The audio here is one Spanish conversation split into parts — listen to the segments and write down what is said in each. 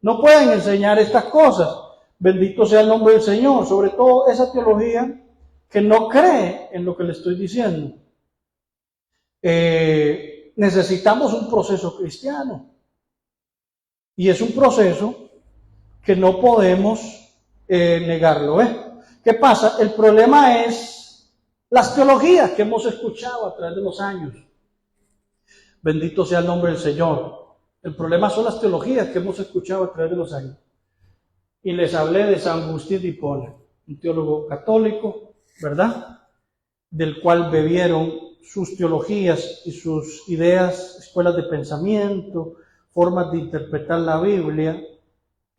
no pueden enseñar estas cosas. Bendito sea el nombre del Señor, sobre todo esa teología que no cree en lo que le estoy diciendo. Necesitamos un proceso cristiano. Y es un proceso que no podemos negarlo. ¿Qué pasa? El problema es las teologías que hemos escuchado a través de los años. Bendito sea el nombre del Señor. El problema son las teologías que hemos escuchado a través de los años. Y les hablé de San Agustín de Hipona, un teólogo católico, ¿verdad? Del cual bebieron sus teologías y sus ideas, escuelas de pensamiento, formas de interpretar la Biblia,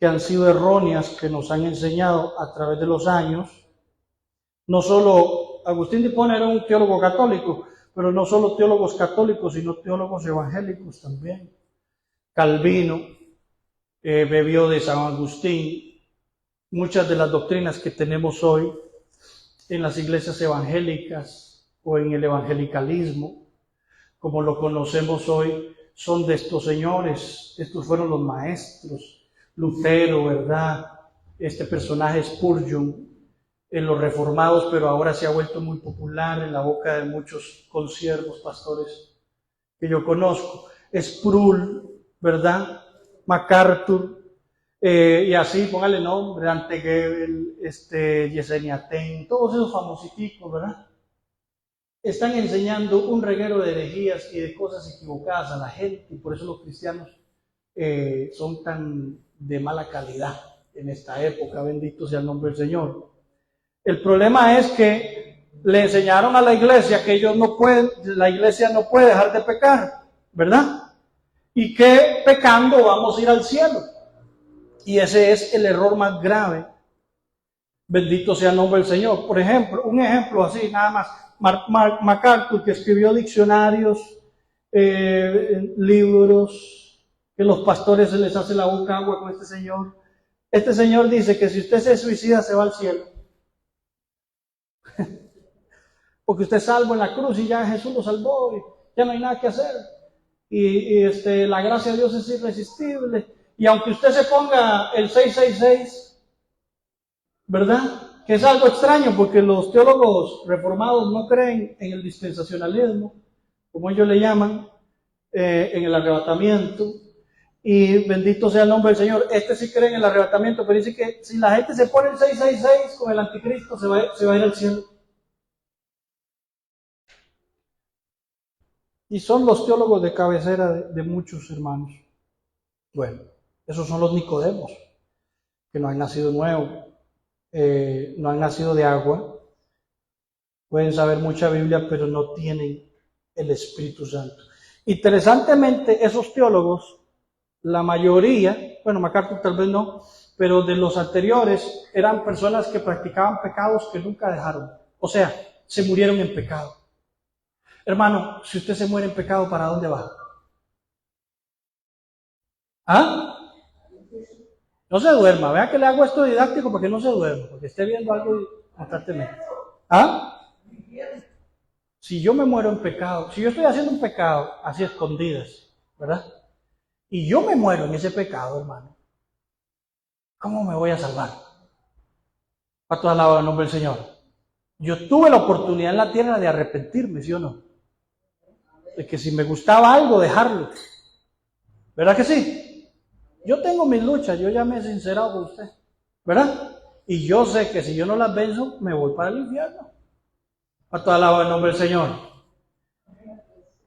que han sido erróneas, que nos han enseñado a través de los años. No solo, Agustín de Hipona era un teólogo católico, pero no solo teólogos católicos, sino teólogos evangélicos también. Calvino bebió de San Agustín. Muchas de las doctrinas que tenemos hoy en las iglesias evangélicas o en el evangelicalismo, como lo conocemos hoy, son de estos señores. Estos fueron los maestros. Lutero, ¿verdad? Este personaje Spurgeon, en los reformados, pero ahora se ha vuelto muy popular en la boca de muchos consiervos, pastores que yo conozco. Sproul, ¿verdad? MacArthur, y así, póngale nombre, Ante Gebel, Yesenia Ten, todos esos famositos, ¿verdad? Están enseñando un reguero de herejías y de cosas equivocadas a la gente, y por eso los cristianos son tan de mala calidad en esta época. Bendito sea el nombre del Señor. El problema es que le enseñaron a la iglesia que la iglesia no puede dejar de pecar, ¿verdad? Y que pecando vamos a ir al cielo. Y ese es el error más grave. Bendito sea el nombre del Señor. Por ejemplo, un ejemplo así, nada más. MacArthur, que escribió diccionarios, libros, que los pastores se les hace la boca agua con este señor. Este señor dice que si usted se suicida se va al cielo. Porque usted es salvo en la cruz y ya Jesús lo salvó y ya no hay nada que hacer. Y la gracia de Dios es irresistible. Y aunque usted se ponga el 666, ¿verdad? Que es algo extraño porque los teólogos reformados no creen en el dispensacionalismo, como ellos le llaman, en el arrebatamiento. Y bendito sea el nombre del Señor. Sí cree en el arrebatamiento, pero dice que si la gente se pone el 666 con el anticristo, se va a ir al cielo. Y son los teólogos de cabecera de muchos hermanos. Bueno, esos son los Nicodemos, que no han nacido nuevos, no han nacido de agua, pueden saber mucha Biblia, pero no tienen el Espíritu Santo. Interesantemente, esos teólogos, la mayoría, bueno, MacArthur tal vez no, pero de los anteriores eran personas que practicaban pecados que nunca dejaron. O sea, se murieron en pecado. Hermano, si usted se muere en pecado, ¿para dónde va? ¿Ah? No se duerma. Vea que le hago esto didáctico para que no se duerma, porque esté viendo algo constantemente. ¿Ah? Si yo me muero en pecado, si yo estoy haciendo un pecado así escondidas, ¿verdad? Y yo me muero en ese pecado, hermano, ¿cómo me voy a salvar? A toda la nombre del Señor. Yo tuve la oportunidad en la tierra de arrepentirme, ¿sí o no? De que si me gustaba algo, dejarlo. ¿Verdad que sí? Yo tengo mis luchas, yo ya me he sincerado con usted, ¿verdad? Y yo sé que si yo no las venzo, me voy para el infierno. A toda la nombre del Señor.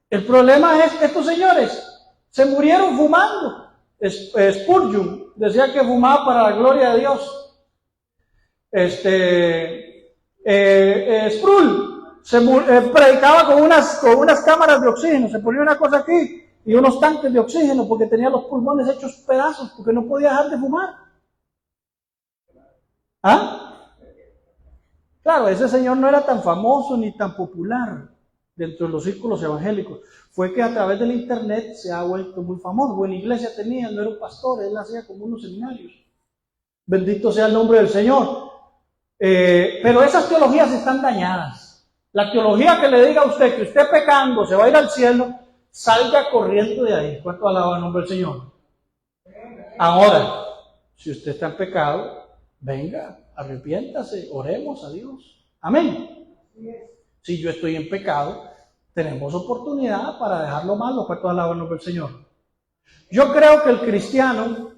El problema es que estos señores se murieron fumando. Spurgeon decía que fumaba para la gloria de Dios. Sproul predicaba con unas cámaras de oxígeno, se ponía una cosa aquí y unos tanques de oxígeno porque tenía los pulmones hechos pedazos, porque no podía dejar de fumar. ¿Ah? Claro, ese señor no era tan famoso ni tan popular dentro de los círculos evangélicos. Fue que a través del internet se ha vuelto muy famoso. Buena iglesia tenía, no era un pastor, él hacía como unos seminarios. Bendito sea el nombre del Señor. Pero esas teologías están dañadas. La teología que le diga a usted que usted pecando se va a ir al cielo, salga corriendo de ahí. ¿Cuánto alaba el nombre del Señor? Ahora, Si usted está en pecado, venga, arrepiéntase, oremos a Dios. Amén. Si yo estoy en pecado, tenemos oportunidad para dejar lo malo, para toda la honra del Señor. Yo creo que el cristiano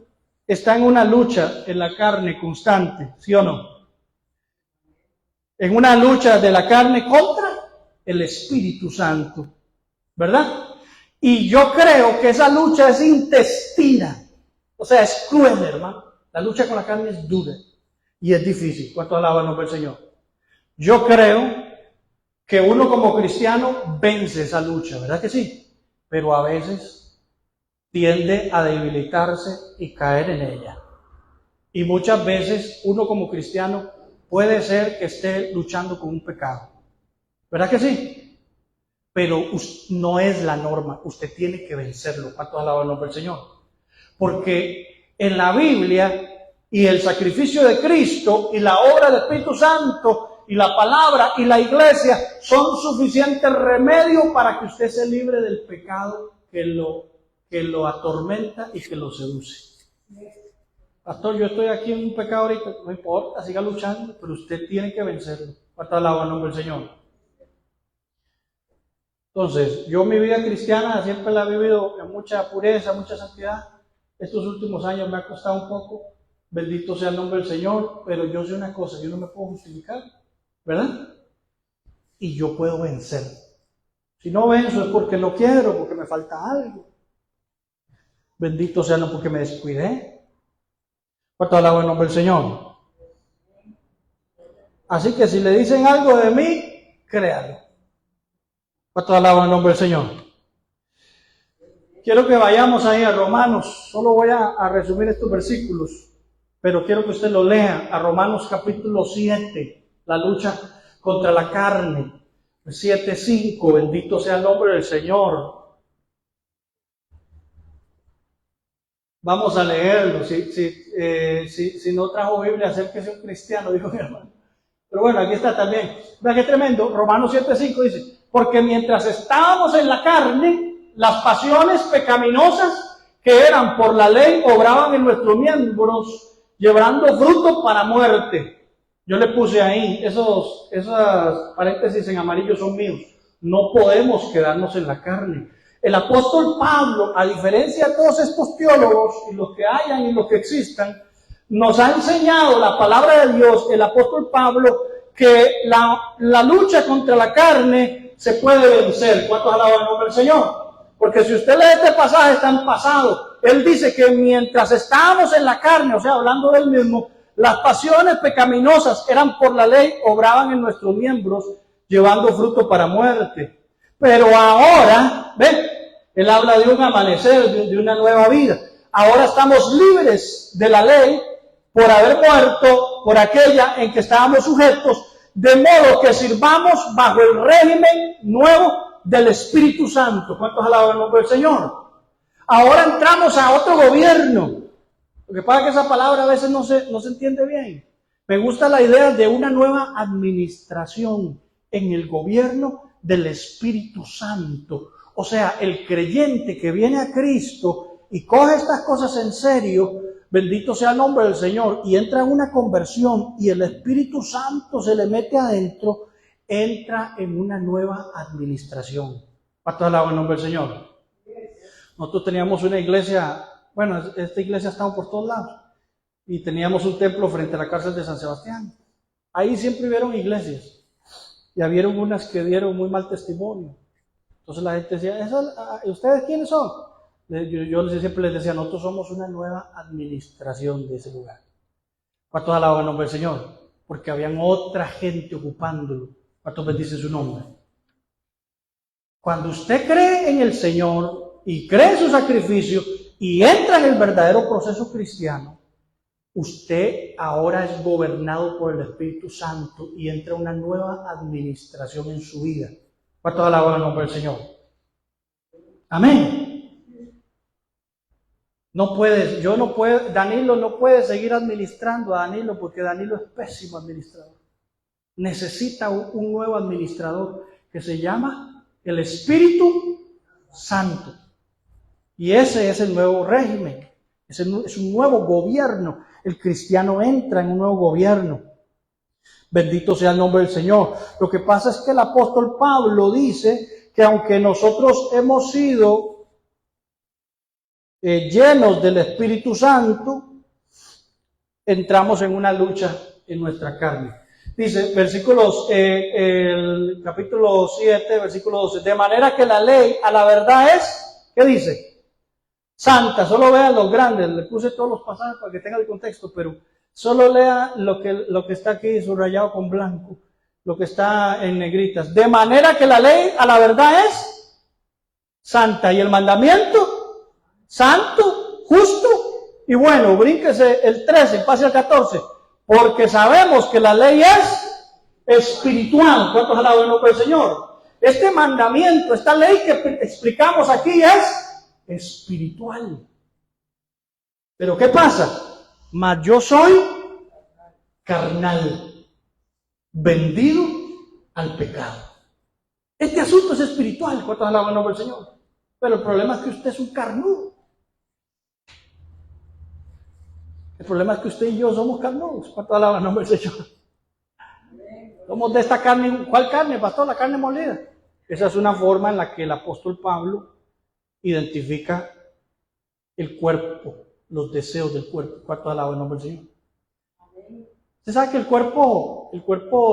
está en una lucha en la carne constante, ¿sí o no? En una lucha de la carne contra el Espíritu Santo, ¿verdad? Y yo creo que esa lucha es intestina, o sea, es cruel, hermano. La lucha con la carne es dura y es difícil. ¿Cuánto alaban al Señor? Yo creo que uno como cristiano vence esa lucha, ¿verdad que sí? Pero a veces tiende a debilitarse y caer en ella. Y muchas veces uno como cristiano puede ser que esté luchando con un pecado, ¿verdad que sí? Pero no es la norma, usted tiene que vencerlo. ¿Cuánto alaban al Señor? Porque en la Biblia y el sacrificio de Cristo y la obra del Espíritu Santo y la palabra y la iglesia son suficientes remedios para que usted se libre del pecado que lo atormenta y que lo seduce. Pastor, yo estoy aquí en un pecado ahorita, no importa, siga luchando, pero usted tiene que vencerlo. ¿Cuánto alaba el nombre del Señor? Entonces, yo mi vida cristiana siempre la he vivido en mucha pureza, mucha santidad. Estos últimos años me ha costado un poco, bendito sea el nombre del Señor, pero yo sé una cosa, yo no me puedo justificar, ¿verdad? Y yo puedo vencer. Si no venzo es porque no quiero, porque me falta algo. Bendito sea, no porque me descuidé. ¿Cuánto alaba el nombre del Señor? Así que si le dicen algo de mí, créalo. ¿Cuánto alaba el nombre del Señor? Quiero que vayamos ahí a Romanos. Solo voy a resumir estos versículos, pero quiero que usted lo lea. A Romanos capítulo 7, la lucha contra la carne. 7:5, bendito sea el nombre del Señor. Vamos a leerlo. Si no trajo Biblia, acérquese un cristiano, dijo mi hermano. Pero bueno, aquí está también. Vea qué tremendo. Romanos 7:5 dice: porque mientras estábamos en la carne, las pasiones pecaminosas que eran por la ley obraban en nuestros miembros, llevando fruto para muerte. Yo le puse ahí, esas paréntesis en amarillo son míos. No podemos quedarnos en la carne. El apóstol Pablo, a diferencia de todos estos teólogos, y los que hayan y los que existan, nos ha enseñado la palabra de Dios, el apóstol Pablo, que la lucha contra la carne se puede vencer. ¿Cuántos alaban el nombre del Señor? Porque si usted lee este pasaje, está en pasado. Él dice que mientras estábamos en la carne, o sea, hablando del mismo, las pasiones pecaminosas eran por la ley, obraban en nuestros miembros, llevando fruto para muerte. Pero ahora, ¿ven? Él habla de un amanecer, de una nueva vida. Ahora estamos libres de la ley por haber muerto por aquella en que estábamos sujetos, de modo que sirvamos bajo el régimen nuevo del Espíritu Santo. ¿Cuántos alaban el nombre del Señor? Ahora entramos a otro gobierno. Lo que pasa es que esa palabra a veces no se entiende bien. Me gusta la idea de una nueva administración en el gobierno del Espíritu Santo. O sea, el creyente que viene a Cristo y coge estas cosas en serio, bendito sea el nombre del Señor, y entra en una conversión y el Espíritu Santo se le mete adentro, entra en una nueva administración. ¿Cuántos alaban el nombre del Señor? Nosotros teníamos una iglesia, bueno, esta iglesia estaba por todos lados, y teníamos un templo frente a la cárcel de San Sebastián. Ahí siempre hubieron iglesias, y habieron unas que dieron muy mal testimonio. Entonces la gente decía, ¿ustedes quiénes son? Yo siempre les decía, nosotros somos una nueva administración de ese lugar. ¿Cuántos alaban el nombre del Señor? Porque habían otra gente ocupándolo. ¿Cuántos bendicen su nombre? Cuando usted cree en el Señor y cree en su sacrificio y entra en el verdadero proceso cristiano, usted ahora es gobernado por el Espíritu Santo y entra una nueva administración en su vida. ¿Cuántos alaban el nombre del Señor? Amén. Danilo no puede seguir administrando a Danilo porque Danilo es pésimo administrador. Necesita un nuevo administrador que se llama el Espíritu Santo. Y ese es el nuevo régimen. Es un nuevo gobierno. El cristiano entra en un nuevo gobierno. Bendito sea el nombre del Señor. Lo que pasa es que el apóstol Pablo dice que aunque nosotros hemos sido llenos del Espíritu Santo, entramos en una lucha en nuestra carne. Dice, el capítulo 7, versículo 12, de manera que la ley a la verdad es, ¿qué dice? Santa. Solo vean los grandes, le puse todos los pasajes para que tengan el contexto, pero solo lea lo que está aquí subrayado con blanco, lo que está en negritas. De manera que la ley a la verdad es santa y el mandamiento santo, justo y bueno. Brínquese el 13, pase al 14. Porque sabemos que la ley es espiritual. ¿Cuántos alaban el nombre del Señor? Este mandamiento, esta ley que explicamos aquí es espiritual. Pero ¿qué pasa? Mas yo soy carnal, vendido al pecado. Este asunto es espiritual. ¿Cuántos alaban el nombre del Señor? Pero el problema es que usted es un carnudo. El problema es que usted y yo somos carnudos. ¿Cuántos alaban el nombre del Señor? Somos de esta carne. ¿Cuál carne, pastor? La carne molida. Esa es una forma en la que el apóstol Pablo identifica el cuerpo, los deseos del cuerpo. ¿Cuántos alaban el nombre del Señor? Usted sabe que el cuerpo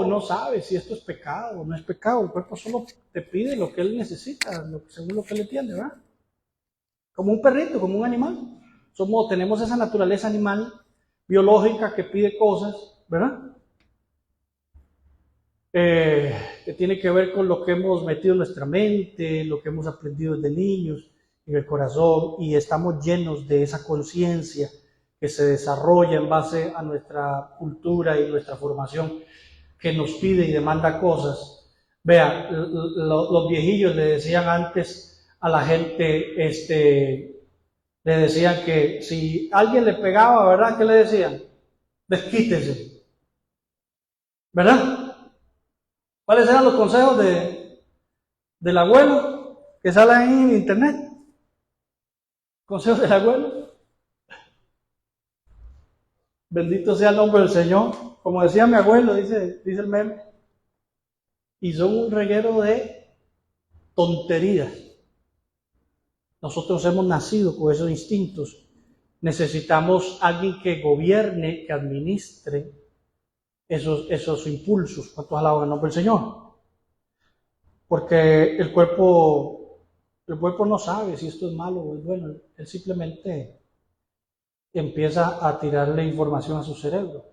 no sabe si esto es pecado o no es pecado. El cuerpo solo te pide lo que él necesita, según lo que él entiende, ¿verdad? Como un perrito, como un animal. Tenemos esa naturaleza animal, biológica, que pide cosas, ¿verdad? Que tiene que ver con lo que hemos metido en nuestra mente, lo que hemos aprendido desde niños, en el corazón, y estamos llenos de esa conciencia que se desarrolla en base a nuestra cultura y nuestra formación, que nos pide y demanda cosas. Vean, los viejillos le decían antes a la gente, le decían que si alguien le pegaba, ¿verdad? ¿Qué le decían? Desquítese. ¿Verdad? ¿Cuáles eran los consejos del abuelo que salen ahí en internet? Consejos del abuelo. Bendito sea el nombre del Señor. Como decía mi abuelo, dice el meme. Y son un reguero de tonterías. Nosotros hemos nacido con esos instintos. Necesitamos alguien que gobierne, que administre esos impulsos. ¿Cuántos alaban el nombre del Señor? Porque el cuerpo no sabe si esto es malo o es bueno. Él simplemente empieza a tirarle información a su cerebro.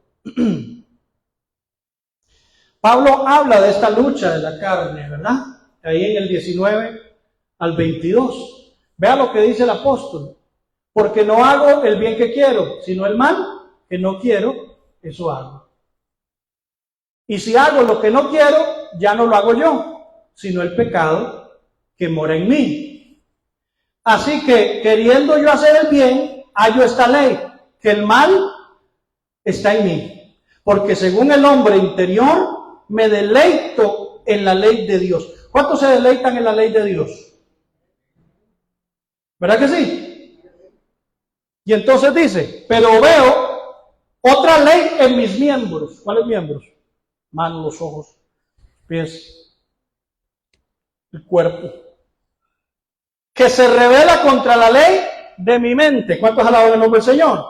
Pablo habla de esta lucha de la carne, ¿verdad? Ahí en el 19 al 22. Vea lo que dice el apóstol. Porque no hago el bien que quiero, sino el mal que no quiero, eso hago. Y si hago lo que no quiero, ya no lo hago yo, sino el pecado que mora en mí. Así que, queriendo yo hacer el bien, hallo esta ley, que el mal está en mí. Porque según el hombre interior, me deleito en la ley de Dios. ¿Cuántos se deleitan en la ley de Dios? ¿Verdad que sí? Y entonces dice, pero veo otra ley en mis miembros. ¿Cuáles miembros? Manos, los ojos, pies, el cuerpo. Que se revela contra la ley de mi mente. ¿Cuántos alaban el nombre del Señor?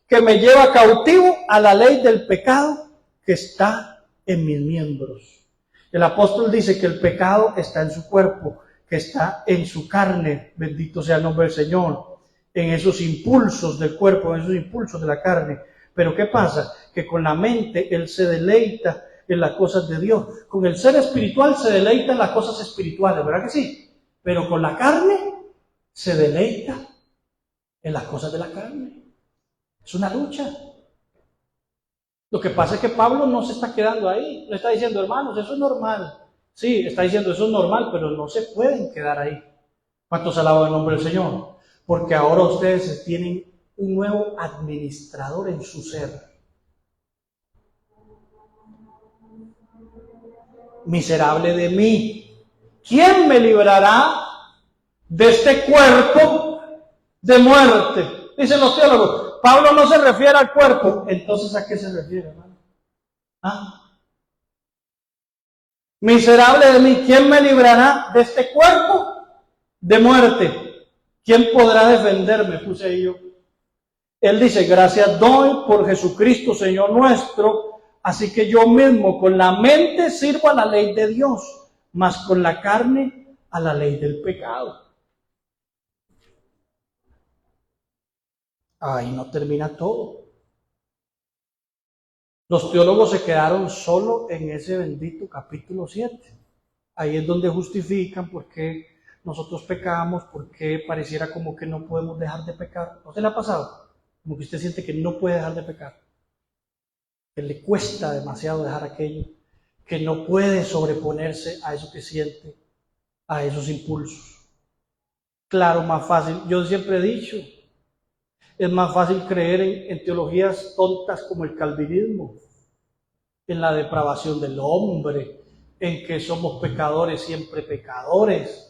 Que me lleva cautivo a la ley del pecado que está en mis miembros. El apóstol dice que el pecado está en su cuerpo, que está en su carne, bendito sea el nombre del Señor, en esos impulsos del cuerpo, en esos impulsos de la carne. Pero ¿qué pasa? Que con la mente él se deleita en las cosas de Dios. Con el ser espiritual se deleita en las cosas espirituales, ¿verdad que sí? Pero con la carne se deleita en las cosas de la carne. Es una lucha. Lo que pasa es que Pablo no se está quedando ahí. No está diciendo, hermanos, eso es normal. Sí, está diciendo eso es normal, pero no se pueden quedar ahí. ¿Cuántos alaban el nombre del Señor? Porque ahora ustedes tienen un nuevo administrador en su ser. Miserable de mí. ¿Quién me librará de este cuerpo de muerte? Dicen los teólogos, Pablo no se refiere al cuerpo. Entonces, ¿a qué se refiere, hermano? ¿Ah? Miserable de mí, ¿quién me librará de este cuerpo de muerte? ¿Quién podrá defenderme? Puse ahí yo. Él dice, gracias doy por Jesucristo, Señor nuestro, así que yo mismo con la mente sirvo a la ley de Dios, mas con la carne a la ley del pecado. Ahí no termina todo. Los teólogos se quedaron solo en ese bendito capítulo 7. Ahí es donde justifican por qué nosotros pecamos, por qué pareciera como que no podemos dejar de pecar. ¿No se le ha pasado? Como que usted siente que no puede dejar de pecar, que le cuesta demasiado dejar aquello, que no puede sobreponerse a eso que siente, a esos impulsos. Claro, más fácil. Yo siempre he dicho, es más fácil creer en teologías tontas como el calvinismo, en la depravación del hombre, en que somos pecadores, siempre pecadores,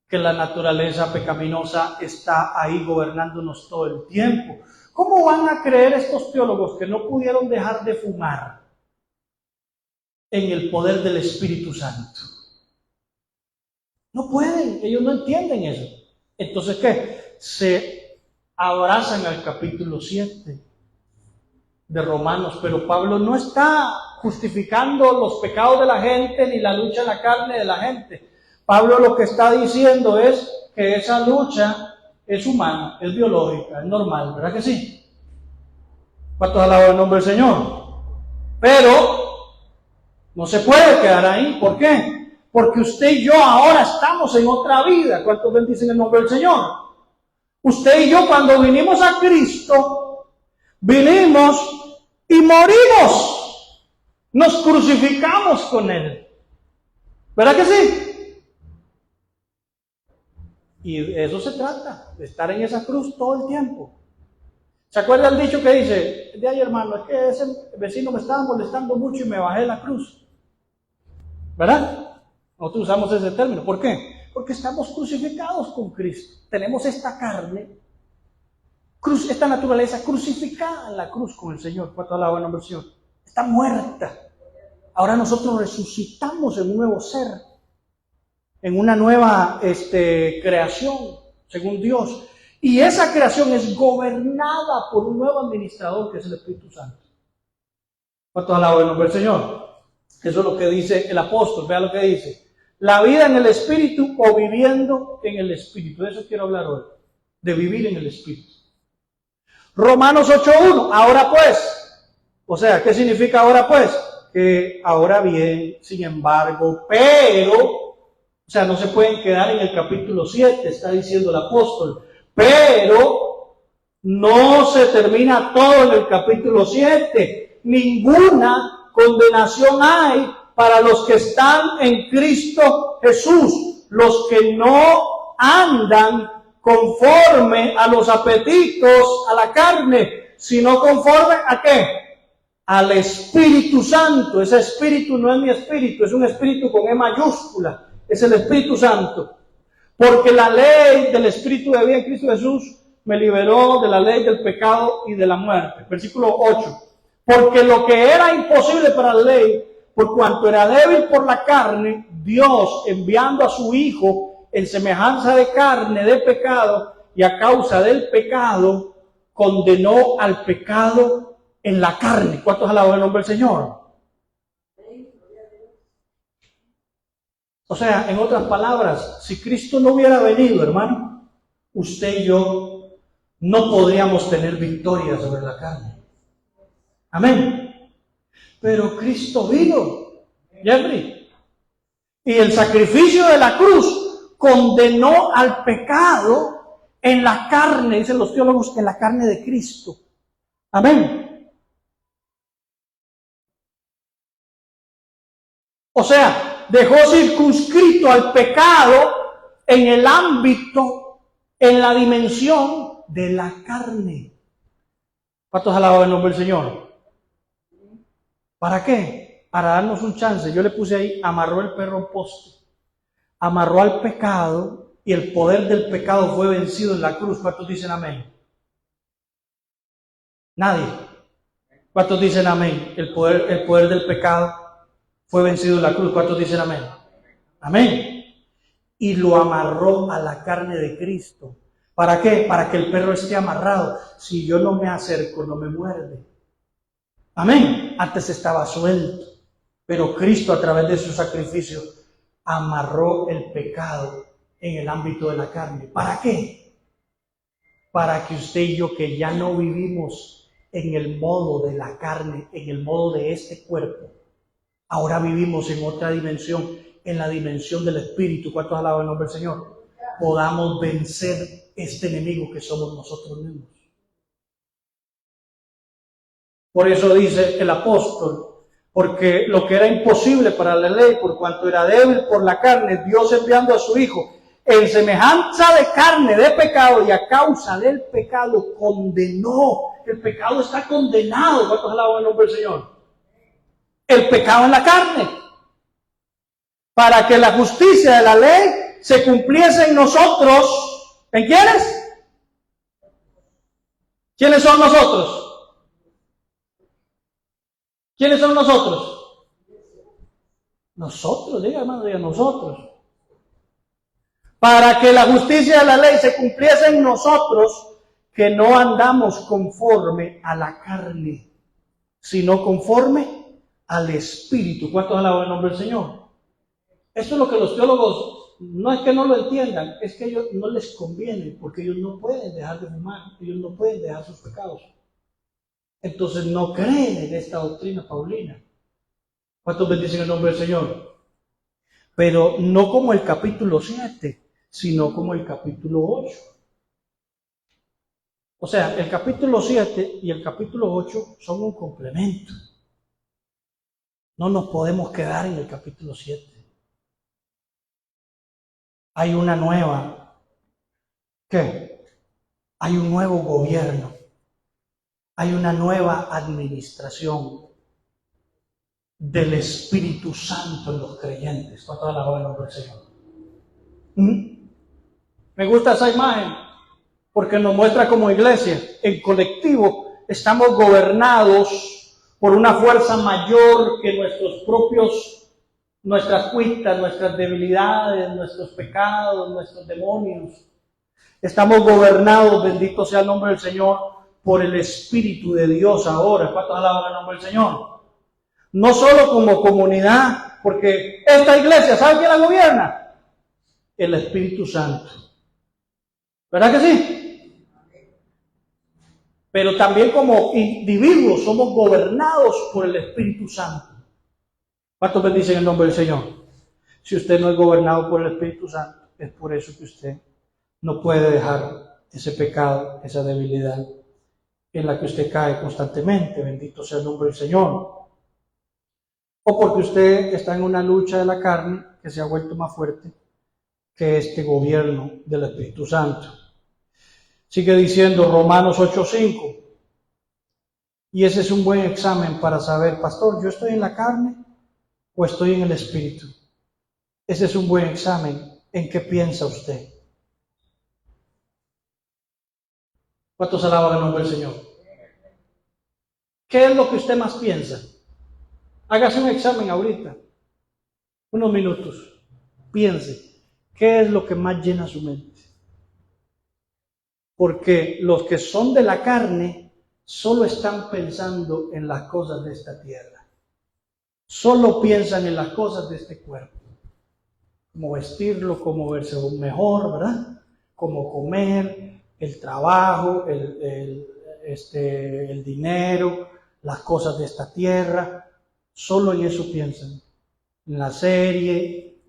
que la naturaleza pecaminosa está ahí gobernándonos todo el tiempo. ¿Cómo van a creer estos teólogos que no pudieron dejar de fumar en el poder del Espíritu Santo? No pueden, ellos no entienden eso. Entonces, ¿qué? Se abrazan al capítulo 7 de Romanos, pero Pablo no está justificando los pecados de la gente ni la lucha en la carne de la gente. Pablo lo que está diciendo es que esa lucha es humana, es biológica, es normal, ¿verdad que sí? ¿Cuántos alaban el nombre del Señor? Pero no se puede quedar ahí. ¿Por qué? Porque usted y yo ahora estamos en otra vida. ¿Cuántos bendicen el nombre del Señor? Usted y yo cuando vinimos a Cristo, vinimos y morimos. Nos crucificamos con Él. ¿Verdad que sí? Y de eso se trata, de estar en esa cruz todo el tiempo. ¿Se acuerda el dicho que dice, de ahí hermano, es que ese vecino me estaba molestando mucho y me bajé de la cruz? ¿Verdad? Nosotros usamos ese término. ¿Por qué? Porque estamos crucificados con Cristo. Tenemos esta carne, esta naturaleza crucificada en la cruz con el Señor. ¿Cuánto alaba el nombre del Señor? Está muerta. Ahora nosotros resucitamos en un nuevo ser, en una nueva creación, según Dios. Y esa creación es gobernada por un nuevo administrador que es el Espíritu Santo. ¿Cuánto alaba el nombre del Señor? Eso es lo que dice el apóstol. Vea lo que dice. La vida en el Espíritu o viviendo en el Espíritu. De eso quiero hablar hoy. De vivir en el Espíritu. Romanos 8.1. Ahora pues. O sea, ¿qué significa ahora pues? Que ahora bien, sin embargo, pero. O sea, no se pueden quedar en el capítulo 7, está diciendo el apóstol. Pero no se termina todo en el capítulo 7. Ninguna condenación hay para los que están en Cristo Jesús, los que no andan conforme a los apetitos, a la carne, sino conforme ¿a qué? Al Espíritu Santo. Ese Espíritu no es mi espíritu, es un Espíritu con E mayúscula, es el Espíritu Santo. Porque la ley del Espíritu de vida en Cristo Jesús me liberó de la ley del pecado y de la muerte. Versículo 8. Porque lo que era imposible para la ley, por cuanto era débil por la carne, Dios, enviando a su Hijo en semejanza de carne, de pecado, y a causa del pecado, condenó al pecado en la carne. ¿Cuántos alaban el nombre del Señor? O sea, en otras palabras, si Cristo no hubiera venido, hermano, usted y yo no podríamos tener victoria sobre la carne. Amén. Pero Cristo vino, Jeffrey, y el sacrificio de la cruz condenó al pecado en la carne, dicen los teólogos, en la carne de Cristo. Amén. O sea, dejó circunscrito al pecado en el ámbito, en la dimensión de la carne. ¿Cuántos alaban el nombre del Señor? ¿Para qué? Para darnos un chance. Yo le puse ahí, amarró el perro a poste. Amarró al pecado y el poder del pecado fue vencido en la cruz. ¿Cuántos dicen amén? Nadie. ¿Cuántos dicen amén? El poder del pecado fue vencido en la cruz. ¿Cuántos dicen amén? Amén. Y lo amarró a la carne de Cristo. ¿Para qué? Para que el perro esté amarrado. Si yo no me acerco, no me muerde. Amén. Antes estaba suelto, pero Cristo a través de su sacrificio amarró el pecado en el ámbito de la carne. ¿Para qué? Para que usted y yo, que ya no vivimos en el modo de la carne, en el modo de este cuerpo, ahora vivimos en otra dimensión, en la dimensión del Espíritu. ¿Cuántos alaban el nombre del Señor? Podamos vencer este enemigo que somos nosotros mismos. Por eso dice el apóstol, porque lo que era imposible para la ley, por cuanto era débil por la carne, Dios enviando a su Hijo en semejanza de carne, de pecado, y a causa del pecado condenó. El pecado está condenado. ¿Cuántos alaban el nombre del Señor? El pecado en la carne. Para que la justicia de la ley se cumpliese en nosotros. ¿En quiénes? ¿Quiénes son nosotros? ¿Quiénes son nosotros? Nosotros, diga hermano, diga nosotros. Para que la justicia de la ley se cumpliese en nosotros, que no andamos conforme a la carne, sino conforme al Espíritu. ¿Cuántos alaban el nombre del Señor? Esto es lo que los teólogos, no es que no lo entiendan, es que a ellos no les conviene, porque ellos no pueden dejar de fumar, ellos no pueden dejar sus pecados. Entonces no creen en esta doctrina paulina. ¿Cuántos bendicen el nombre del Señor? Pero no como el capítulo 7, sino como el capítulo 8. O sea, el capítulo 7 y el capítulo 8 son un complemento. No nos podemos quedar en el capítulo 7. Hay una nueva, ¿qué? Hay un nuevo gobierno. Hay una nueva administración del Espíritu Santo en los creyentes. ¿Cuánto alaban el nombre del Señor? Me gusta esa imagen porque nos muestra como iglesia, en colectivo, estamos gobernados por una fuerza mayor que nuestras cuitas, nuestras debilidades, nuestros pecados, nuestros demonios. Estamos gobernados, bendito sea el nombre del Señor, por el Espíritu de Dios ahora. ¿Cuántos alaban el nombre del Señor? No solo como comunidad, porque esta iglesia, ¿sabe quién la gobierna? El Espíritu Santo. ¿Verdad que sí? Pero también como individuos somos gobernados por el Espíritu Santo. ¿Cuántos bendicen el nombre del Señor? Si usted no es gobernado por el Espíritu Santo, es por eso que usted no puede dejar ese pecado, esa debilidad en la que usted cae constantemente. Bendito sea el nombre del Señor. O porque usted está en una lucha de la carne que se ha vuelto más fuerte que este gobierno del Espíritu Santo. Sigue diciendo Romanos 8:5. Y ese es un buen examen para saber, pastor, ¿yo estoy en la carne o estoy en el Espíritu? Ese es un buen examen. ¿En qué piensa usted? ¿Cuántos alaban el nombre del Señor? ¿Qué es lo que usted más piensa? Hágase un examen ahorita, unos minutos. Piense, ¿qué es lo que más llena su mente? Porque los que son de la carne solo están pensando en las cosas de esta tierra. Solo piensan en las cosas de este cuerpo. Cómo vestirlo, cómo verse mejor, ¿verdad? Cómo comer, el trabajo, el dinero, las cosas de esta tierra. Solo en eso piensan. En la serie,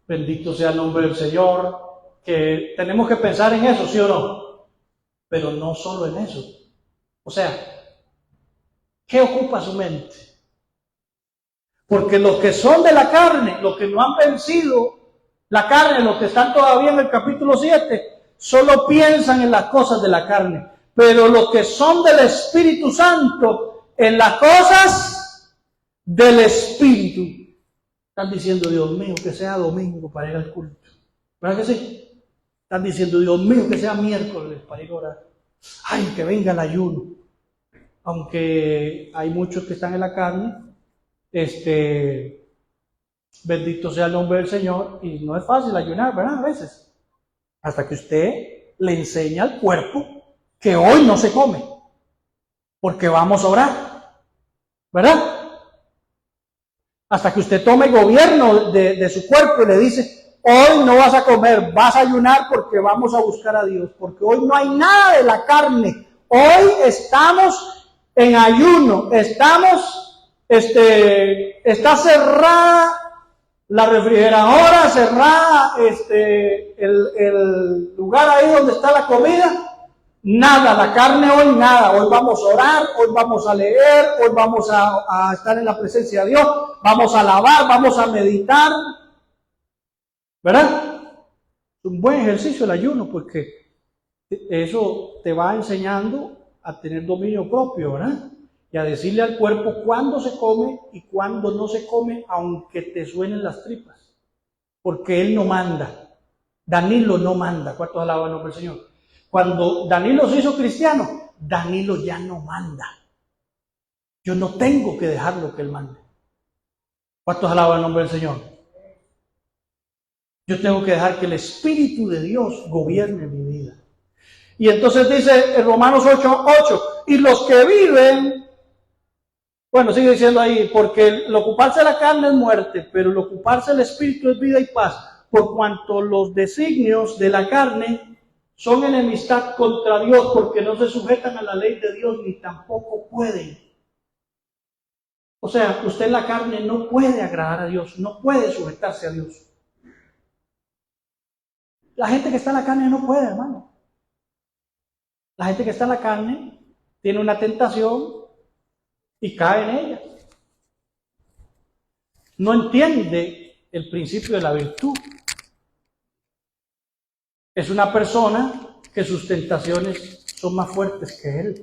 bendito sea el nombre del Señor, que tenemos que pensar en eso, ¿sí o no? Pero no solo en eso. O sea, ¿qué ocupa su mente? Porque los que son de la carne, los que no han vencido la carne, los que están todavía en el capítulo 7, solo piensan en las cosas de la carne. Pero los que son del Espíritu Santo, en las cosas del Espíritu. Están diciendo, Dios mío, que sea domingo para ir al culto. ¿Verdad que sí? Están diciendo, Dios mío, que sea miércoles para ir a orar. Ay, que venga el ayuno. aunque hay muchos que están en la carne, bendito sea el nombre del Señor, y no es fácil ayunar, ¿verdad? A veces, hasta que usted le enseña al cuerpo que hoy no se come, porque vamos a orar, ¿verdad? Hasta que usted tome gobierno de su cuerpo y le dice, hoy no vas a comer, vas a ayunar porque vamos a buscar a Dios, porque hoy no hay nada de la carne, hoy estamos en ayuno, está cerrada la refrigeradora, cerrada el lugar ahí donde está la comida. Nada, la carne hoy nada, hoy vamos a orar, hoy vamos a leer, hoy vamos a estar en la presencia de Dios, vamos a alabar, vamos a meditar, ¿verdad? Es un buen ejercicio el ayuno, porque eso te va enseñando a tener dominio propio, ¿verdad? Y a decirle al cuerpo cuándo se come y cuándo no se come, aunque te suenen las tripas, porque Él no manda, Danilo no manda. ¿Cuántos alaban el nombre del Señor? Cuando Danilo se hizo cristiano, Danilo ya no manda. Yo no tengo que dejar lo que él mande. ¿Cuántos alaban el nombre del Señor? Yo tengo que dejar que el Espíritu de Dios gobierne mi vida. Y entonces dice en Romanos 8:8, y los que viven, bueno, sigue diciendo ahí, porque el ocuparse de la carne es muerte, pero el ocuparse del Espíritu es vida y paz, por cuanto los designios de la carne son enemistad contra Dios, porque no se sujetan a la ley de Dios, ni tampoco pueden. O sea, usted en la carne no puede agradar a Dios, no puede sujetarse a Dios. La gente que está en la carne no puede, hermano. La gente que está en la carne tiene una tentación y cae en ella. No entiende el principio de la virtud. Es una persona que sus tentaciones son más fuertes que él.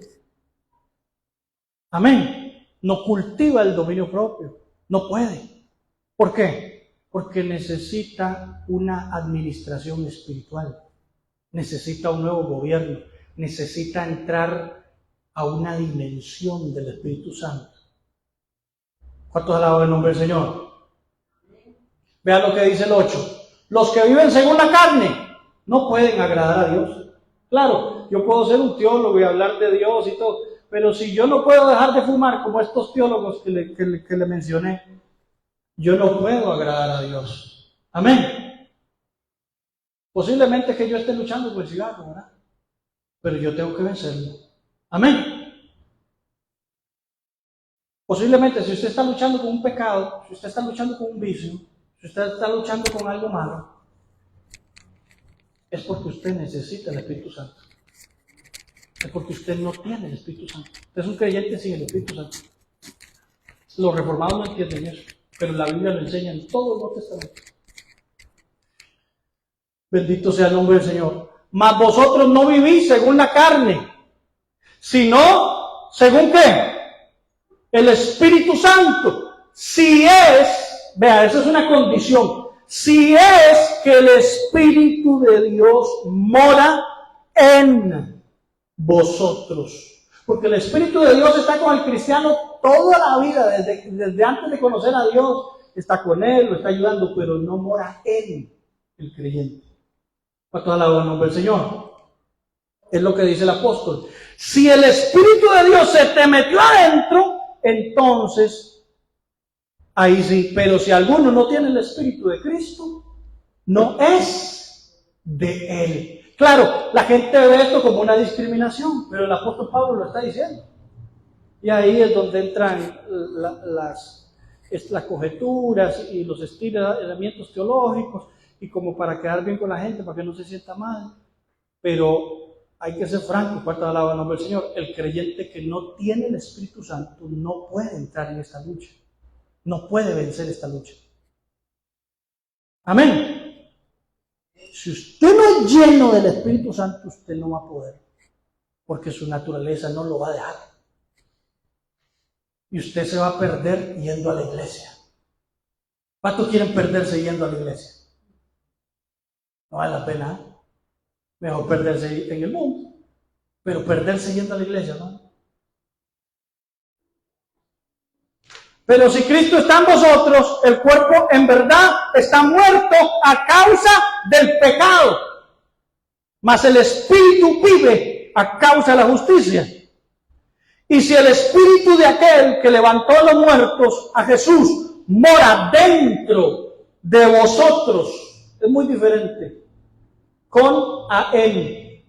Amén. No cultiva el dominio propio. No puede. ¿Por qué? Porque necesita una administración espiritual. Necesita un nuevo gobierno. Necesita entrar a una dimensión del Espíritu Santo. ¿Cuántos alaban el nombre del Señor? Vean lo que dice el 8. Los que viven según la carne no pueden agradar a Dios. Claro, yo puedo ser un teólogo y hablar de Dios y todo, pero si yo no puedo dejar de fumar como estos teólogos que le mencioné, yo no puedo agradar a Dios. Amén. Posiblemente que yo esté luchando por el cigarro, ¿verdad? Pero yo tengo que vencerlo. Amén. Posiblemente si usted está luchando con un pecado, si usted está luchando con un vicio, si usted está luchando con algo malo, es porque usted necesita el Espíritu Santo. Es porque usted no tiene el Espíritu Santo. Usted es un creyente sin el Espíritu Santo. Los reformados no entienden eso, pero la Biblia lo enseña en todo el Nuevo Testamento. Bendito sea el nombre del Señor. Mas vosotros no vivís según la carne, sino, ¿según qué? El Espíritu Santo. Si es, vea, esa es una condición. Si es que el Espíritu de Dios mora en vosotros. Porque el Espíritu de Dios está con el cristiano toda la vida, desde antes de conocer a Dios, está con él, lo está ayudando, pero no mora en el creyente. ¿Cuántos alaban el nombre del Señor? Es lo que dice el apóstol. Si el Espíritu de Dios se te metió adentro, entonces, ahí sí. Pero si alguno no tiene el Espíritu de Cristo, no es de Él. Claro, la gente ve esto como una discriminación, pero el apóstol Pablo lo está diciendo. Y ahí es donde entran las conjeturas y los estiramientos teológicos, y como para quedar bien con la gente, para que no se sienta mal. Pero hay que ser franco, cuarta alaba el nombre del Señor. El creyente que no tiene el Espíritu Santo no puede entrar en esta lucha. No puede vencer esta lucha. Amén. Si usted no es lleno del Espíritu Santo, usted no va a poder. Porque su naturaleza no lo va a dejar. Y usted se va a perder yendo a la iglesia. ¿Cuántos quieren perderse yendo a la iglesia? No vale la pena, ¿eh? Mejor perderse en el mundo. Pero perderse yendo a la iglesia, ¿no? Pero si Cristo está en vosotros, el cuerpo en verdad está muerto a causa del pecado, mas el espíritu vive a causa de la justicia. Y si el espíritu de aquel que levantó a los muertos, a Jesús, mora dentro de vosotros, es muy diferente, con a él.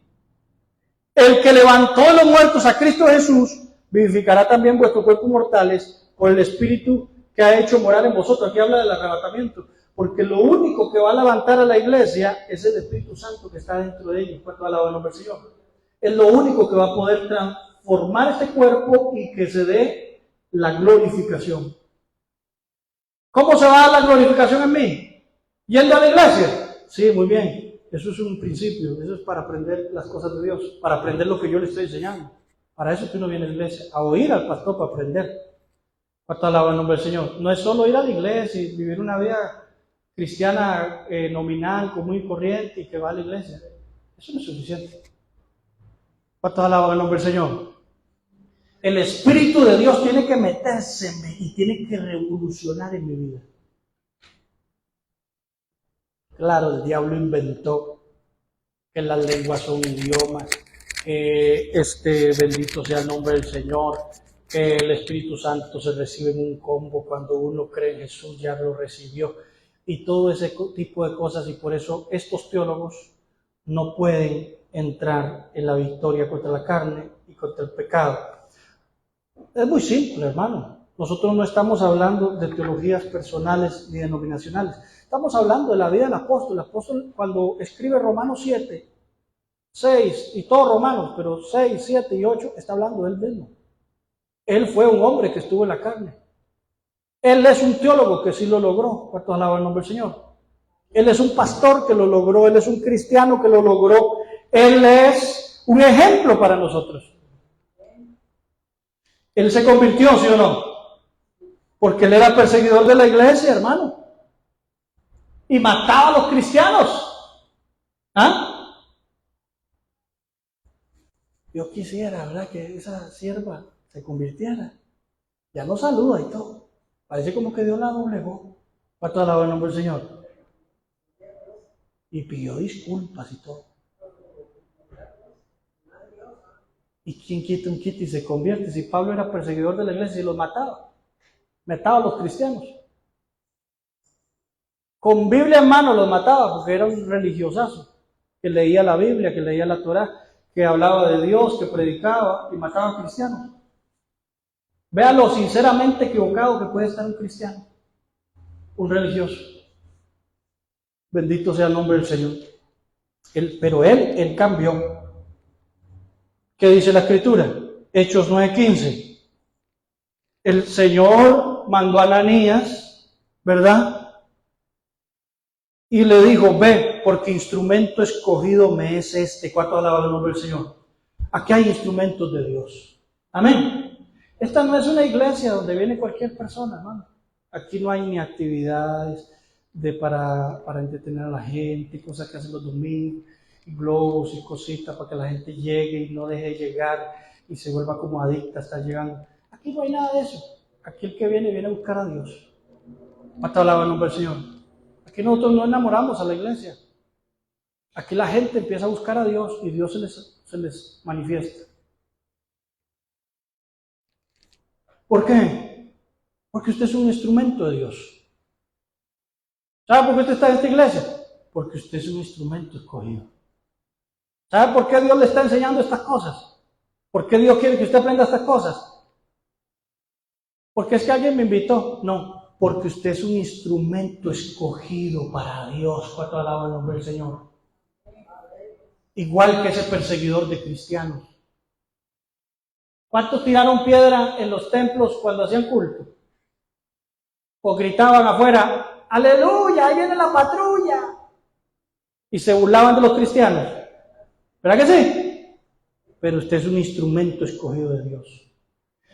El que levantó a los muertos, a Cristo Jesús, vivificará también vuestros cuerpos mortales por el espíritu que ha hecho morar en vosotros. Aquí habla del arrebatamiento, porque lo único que va a levantar a la iglesia es el Espíritu Santo que está dentro de ellos, cuando alaba el nombre del Señor. Es lo único que va a poder transformar este cuerpo y que se dé la glorificación. ¿Cómo se va a dar la glorificación en mí? ¿Yendo a la iglesia? Sí, muy bien. Eso es un principio. Eso es para aprender las cosas de Dios, para aprender lo que yo le estoy enseñando. Para eso que uno viene a la iglesia, a oír al pastor para aprender. ¿Cuánto alaba el nombre del Señor? No es solo ir a la iglesia y vivir una vida cristiana nominal, común y corriente y que va a la iglesia. Eso no es suficiente. ¿Cuánto alaba el nombre del Señor? El Espíritu de Dios tiene que meterse en mí y tiene que revolucionar en mi vida. Claro, el diablo inventó que las lenguas son idiomas, que bendito sea el nombre del Señor, que el Espíritu Santo se recibe en un combo cuando uno cree en Jesús, ya lo recibió, y todo ese tipo de cosas, y por eso estos teólogos no pueden entrar en la victoria contra la carne y contra el pecado. Es muy simple, hermano. Nosotros no estamos hablando de teologías personales ni denominacionales. Estamos hablando de la vida del apóstol. El apóstol, cuando escribe Romanos 7, 6 y todos Romanos, pero 6, 7 y 8, está hablando de él mismo. Él fue un hombre que estuvo en la carne. Él es un teólogo que sí lo logró. ¿Cuánto alaba el nombre del Señor? Él es un pastor que lo logró. Él es un cristiano que lo logró. Él es un ejemplo para nosotros. Él se convirtió, ¿sí o no? Porque él era perseguidor de la iglesia, hermano. Y mataba a los cristianos. ¿Ah? Yo quisiera, ¿verdad?, que esa sierva se convirtiera. Ya no saluda y todo. Parece como que Dios la doblegó. ¿Cuánto alaba el nombre del Señor? Y pidió disculpas y todo. ¿Y quién quita un quita y se convierte? Si Pablo era perseguidor de la iglesia y los mataba. Mataba a los cristianos. Con Biblia en mano los mataba porque era un religiosazo. Que leía la Biblia, que leía la Torá, que hablaba de Dios, que predicaba y mataba a cristianos. Vea lo sinceramente equivocado que puede estar un cristiano, un religioso. Bendito sea el nombre del Señor. Pero él cambió. ¿Qué dice la Escritura? Hechos 9:15. El Señor mandó a Ananías, ¿verdad? Y le dijo, ve, porque instrumento escogido me es este. ¿Cuánto alaba el nombre del Señor? Aquí hay instrumentos de Dios. Amén. Esta no es una iglesia donde viene cualquier persona, hermano. Aquí no hay ni actividades para entretener a la gente, cosas que hacen los domingos, y globos y cositas para que la gente llegue y no deje de llegar y se vuelva como adicta a estar llegando. Aquí no hay nada de eso. Aquí el que viene a buscar a Dios. ¿Cuánto alaba el nombre del Señor? Aquí nosotros no enamoramos a la iglesia. Aquí la gente empieza a buscar a Dios y Dios se les manifiesta. ¿Por qué? Porque usted es un instrumento de Dios. ¿Sabe por qué usted está en esta iglesia? Porque usted es un instrumento escogido. ¿Sabe por qué Dios le está enseñando estas cosas? ¿Por qué Dios quiere que usted aprenda estas cosas? ¿Porque es que alguien me invitó? No, porque usted es un instrumento escogido para Dios. ¿Cuánto alaba el nombre del Señor? Igual que ese perseguidor de cristianos. ¿Cuántos tiraron piedra en los templos cuando hacían culto? O gritaban afuera, ¡aleluya! ¡Ahí viene la patrulla! Y se burlaban de los cristianos. ¿Verdad que sí? Pero usted es un instrumento escogido de Dios.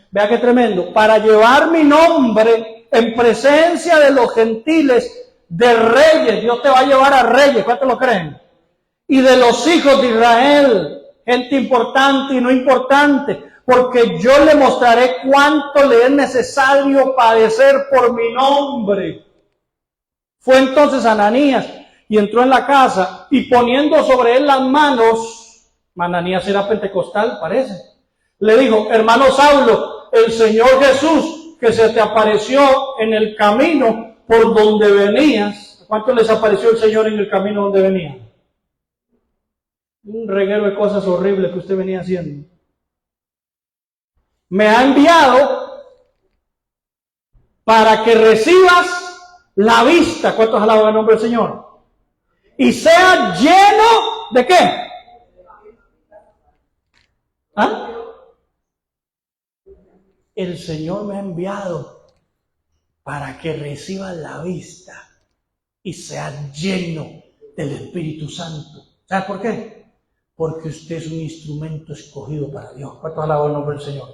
Vea qué tremendo. Para llevar mi nombre en presencia de los gentiles, de reyes. Dios te va a llevar a reyes. ¿Cuántos lo creen? Y de los hijos de Israel. Gente importante y no importante. porque yo le mostraré cuánto le es necesario padecer por mi nombre. Fue entonces Ananías y entró en la casa y poniendo sobre él las manos, Ananías era pentecostal, parece, le dijo: hermano Saulo, el Señor Jesús que se te apareció en el camino por donde venías. ¿Cuánto les apareció el Señor en el camino donde venían? Un reguero de cosas horribles que usted venía haciendo. Me ha enviado para que recibas la vista. ¿Cuántos alaban el nombre del Señor? Y sea lleno de qué. ¿Ah? El Señor me ha enviado para que recibas la vista y seas lleno del Espíritu Santo. ¿Sabes por qué? Porque usted es un instrumento escogido para Dios. ¿Cuántos alaban el nombre del Señor?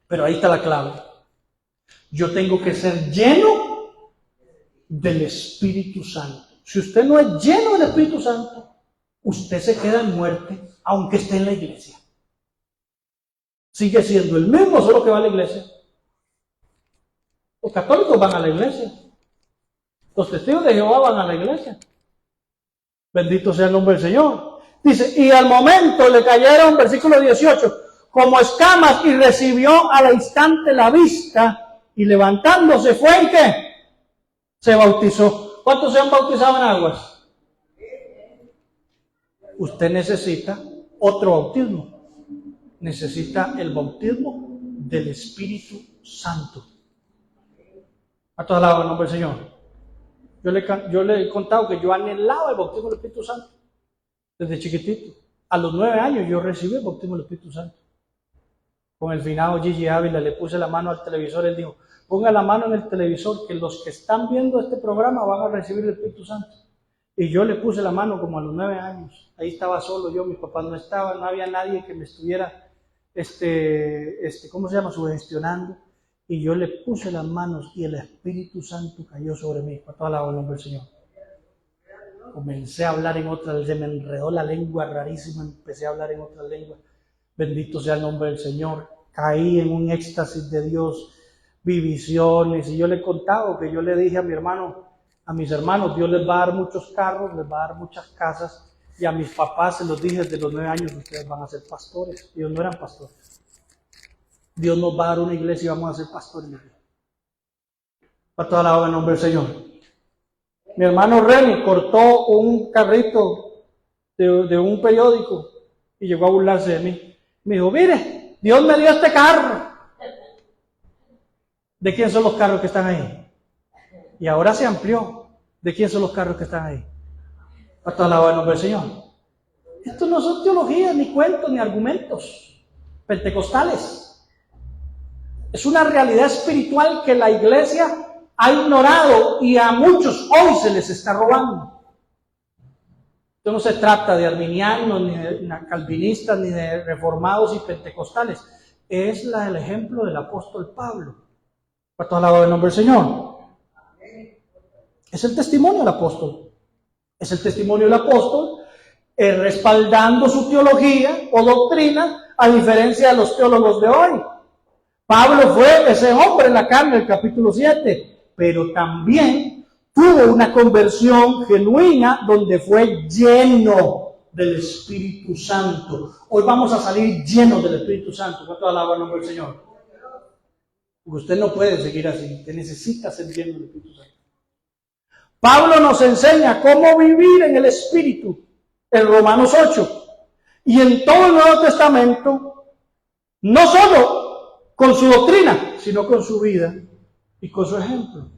Pero ahí está la clave. Yo tengo que ser lleno del Espíritu Santo. Si usted no es lleno del Espíritu Santo, usted se queda en muerte, aunque esté en la iglesia. Sigue siendo el mismo, solo que va a la iglesia. Los católicos van a la iglesia. Los testigos de Jehová van a la iglesia. Bendito sea el nombre del Señor. Dice, y al momento le cayeron, versículo 18, como escamas, y recibió al instante la vista, y levantándose fue, ¿y qué? Se bautizó. ¿Cuántos se han bautizado en aguas? Usted necesita otro bautismo. Necesita el bautismo del Espíritu Santo. A todas las el nombre del Señor. Yo le he contado que yo anhelaba el bautismo del Espíritu Santo desde chiquitito. A los 9 años yo recibí el bautismo del Espíritu Santo. Con el finado Gigi Ávila le puse la mano al televisor. Él dijo: ponga la mano en el televisor, que los que están viendo este programa van a recibir el Espíritu Santo. Y yo le puse la mano como a los 9 años. Ahí estaba solo yo, mis papás no estaban, no había nadie que me estuviera, ¿cómo se llama? Sugestionando. Y yo le puse las manos y el Espíritu Santo cayó sobre mí. Para toda la nombre del Señor. Comencé a hablar en otras, se me enredó la lengua rarísima, empecé a hablar en otras lenguas. Bendito sea el nombre del Señor. Caí en un éxtasis de Dios, vi visiones, y yo le he contado que yo le dije a mis hermanos, Dios les va a dar muchos carros, les va a dar muchas casas, y a mis papás se los dije desde los 9 años: ustedes van a ser pastores. Ellos no eran pastores. Dios nos va a dar una iglesia y vamos a ser pastores. Para toda la obra en nombre del Señor. Mi hermano Remy cortó un carrito de un periódico y llegó a burlarse de mí. Me dijo: mire, Dios me dio este carro. ¿De quién son los carros que están ahí? Y ahora se amplió. ¿De quién son los carros que están ahí? Para toda la obra en nombre del Señor. Esto no son teologías, ni cuentos, ni argumentos pentecostales. Es una realidad espiritual que la iglesia ha ignorado y a muchos hoy se les está robando. Esto no se trata de arminianos, ni de calvinistas, ni de reformados y pentecostales. Es el ejemplo del apóstol Pablo. Para toda la gloria del nombre del Señor. Es el testimonio del apóstol. Es el testimonio del apóstol respaldando su teología o doctrina, a diferencia de los teólogos de hoy. Pablo fue ese hombre en la carne, el capítulo 7, pero también tuvo una conversión genuina donde fue lleno del Espíritu Santo. Hoy vamos a salir llenos del Espíritu Santo. ¿Cuánto alaba el nombre del Señor? Usted no puede seguir así, usted necesita ser lleno del Espíritu Santo. Pablo nos enseña cómo vivir en el Espíritu en Romanos 8 y en todo el Nuevo Testamento, no solo con su doctrina, sino con su vida y con su ejemplo.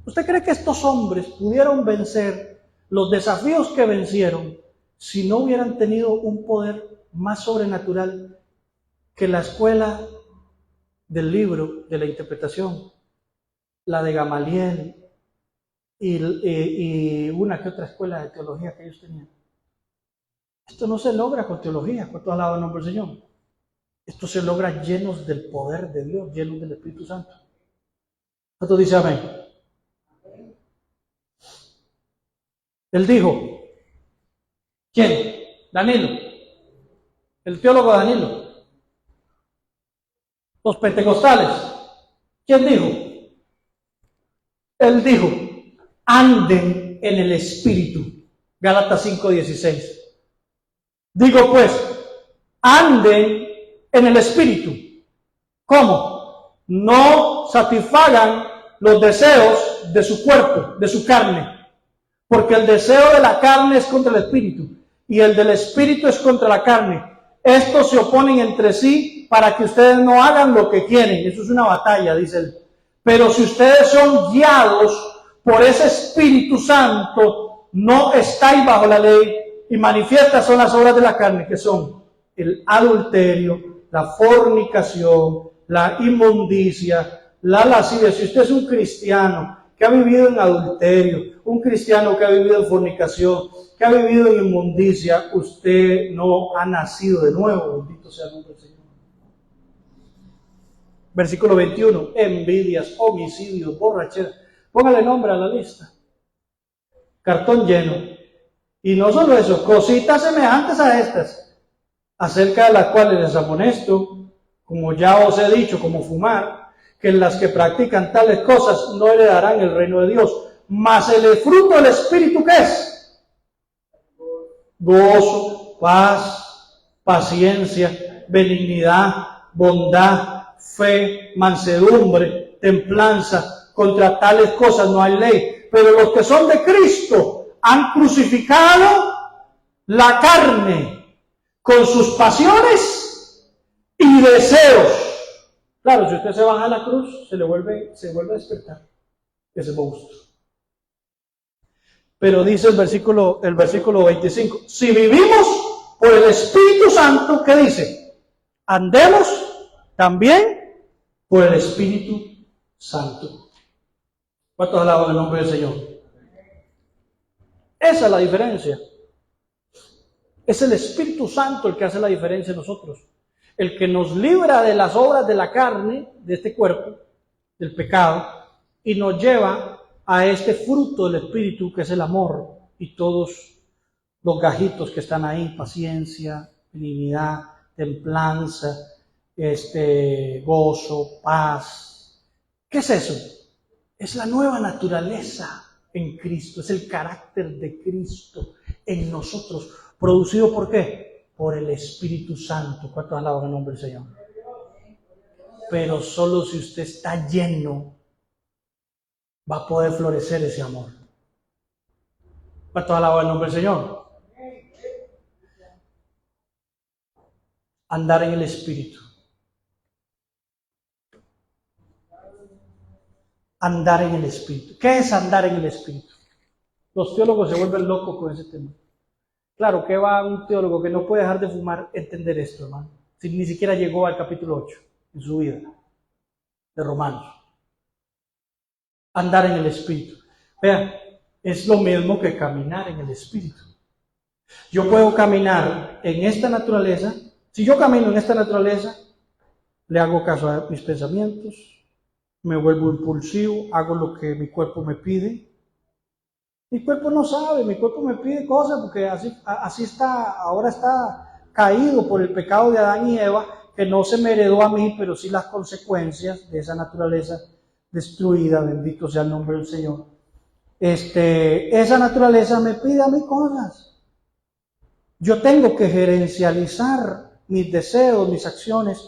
¿Usted cree que estos hombres pudieron vencer los desafíos que vencieron si no hubieran tenido un poder más sobrenatural que la escuela del libro de la interpretación, la de Gamaliel y una que otra escuela de teología que ellos tenían? Esto no se logra con teología, con toda la el nombre del Señor. Esto se logra llenos del poder de Dios, llenos del Espíritu Santo. ¿Cuánto dice amén? Él dijo, ¿quién? Danilo, el teólogo Danilo. Los pentecostales. ¿Quién dijo? Él dijo, anden en el Espíritu. Gálatas 5:16. Digo pues, anden en el Espíritu. ¿Cómo? No satisfagan los deseos de su cuerpo, de su carne. Porque el deseo de la carne es contra el Espíritu y el del Espíritu es contra la carne. Estos se oponen entre sí para que ustedes no hagan lo que quieren. Eso es una batalla, dice él. Pero si ustedes son guiados por ese Espíritu Santo, no estáis bajo la ley, y manifiestas son las obras de la carne, que son el adulterio, la fornicación, la inmundicia, la lascivia. Si usted es un cristiano que ha vivido en adulterio, un cristiano que ha vivido en fornicación, que ha vivido en inmundicia, usted no ha nacido de nuevo. Bendito sea el nombre del Señor. Versículo 21, envidias, homicidios, borracheras. Póngale nombre a la lista. Cartón lleno. Y no solo eso, cositas semejantes a estas, acerca de las cuales les amonesto, como ya os he dicho, como fumar, que las que practican tales cosas no heredarán el reino de Dios. Mas el fruto del Espíritu, ¿qué es? Gozo, paz, paciencia, benignidad, bondad, fe, mansedumbre, templanza. Contra tales cosas no hay ley. Pero los que son de Cristo han crucificado la carne con sus pasiones y deseos. Claro, si usted se baja a la cruz, se vuelve a despertar ese monstruo. Pero dice el versículo 25, si vivimos por el Espíritu Santo, ¿qué dice? Andemos también por el Espíritu Santo. ¿Cuántos alaban el nombre del Señor? Esa es la diferencia. Es el Espíritu Santo el que hace la diferencia en nosotros. El que nos libra de las obras de la carne, de este cuerpo, del pecado, y nos lleva a este fruto del Espíritu que es el amor y todos los gajitos que están ahí, paciencia, benignidad, templanza, gozo, paz. ¿Qué es eso? Es la nueva naturaleza en Cristo, es el carácter de Cristo en nosotros, producido ¿por qué? Por el Espíritu Santo. ¿Cuántos alaban el nombre del Señor? Pero solo si usted está lleno, va a poder florecer ese amor. ¿Cuántos alaban el nombre del Señor? Andar en el Espíritu. Andar en el Espíritu. ¿Qué es andar en el Espíritu? Los teólogos se vuelven locos con ese tema. Claro, ¿qué va un teólogo que no puede dejar de fumar entender esto, hermano? Si ni siquiera llegó al capítulo 8 en su vida de Romanos. Andar en el Espíritu. Vean, es lo mismo que caminar en el Espíritu. Yo puedo caminar en esta naturaleza. Si yo camino en esta naturaleza, le hago caso a mis pensamientos, me vuelvo impulsivo, hago lo que mi cuerpo me pide. Mi cuerpo no sabe, mi cuerpo me pide cosas porque así está, ahora está caído por el pecado de Adán y Eva, que no se me heredó a mí, pero sí las consecuencias de esa naturaleza destruida. Bendito sea el nombre del Señor. Esa naturaleza me pide a mí cosas. Yo tengo que gerencializar mis deseos, mis acciones,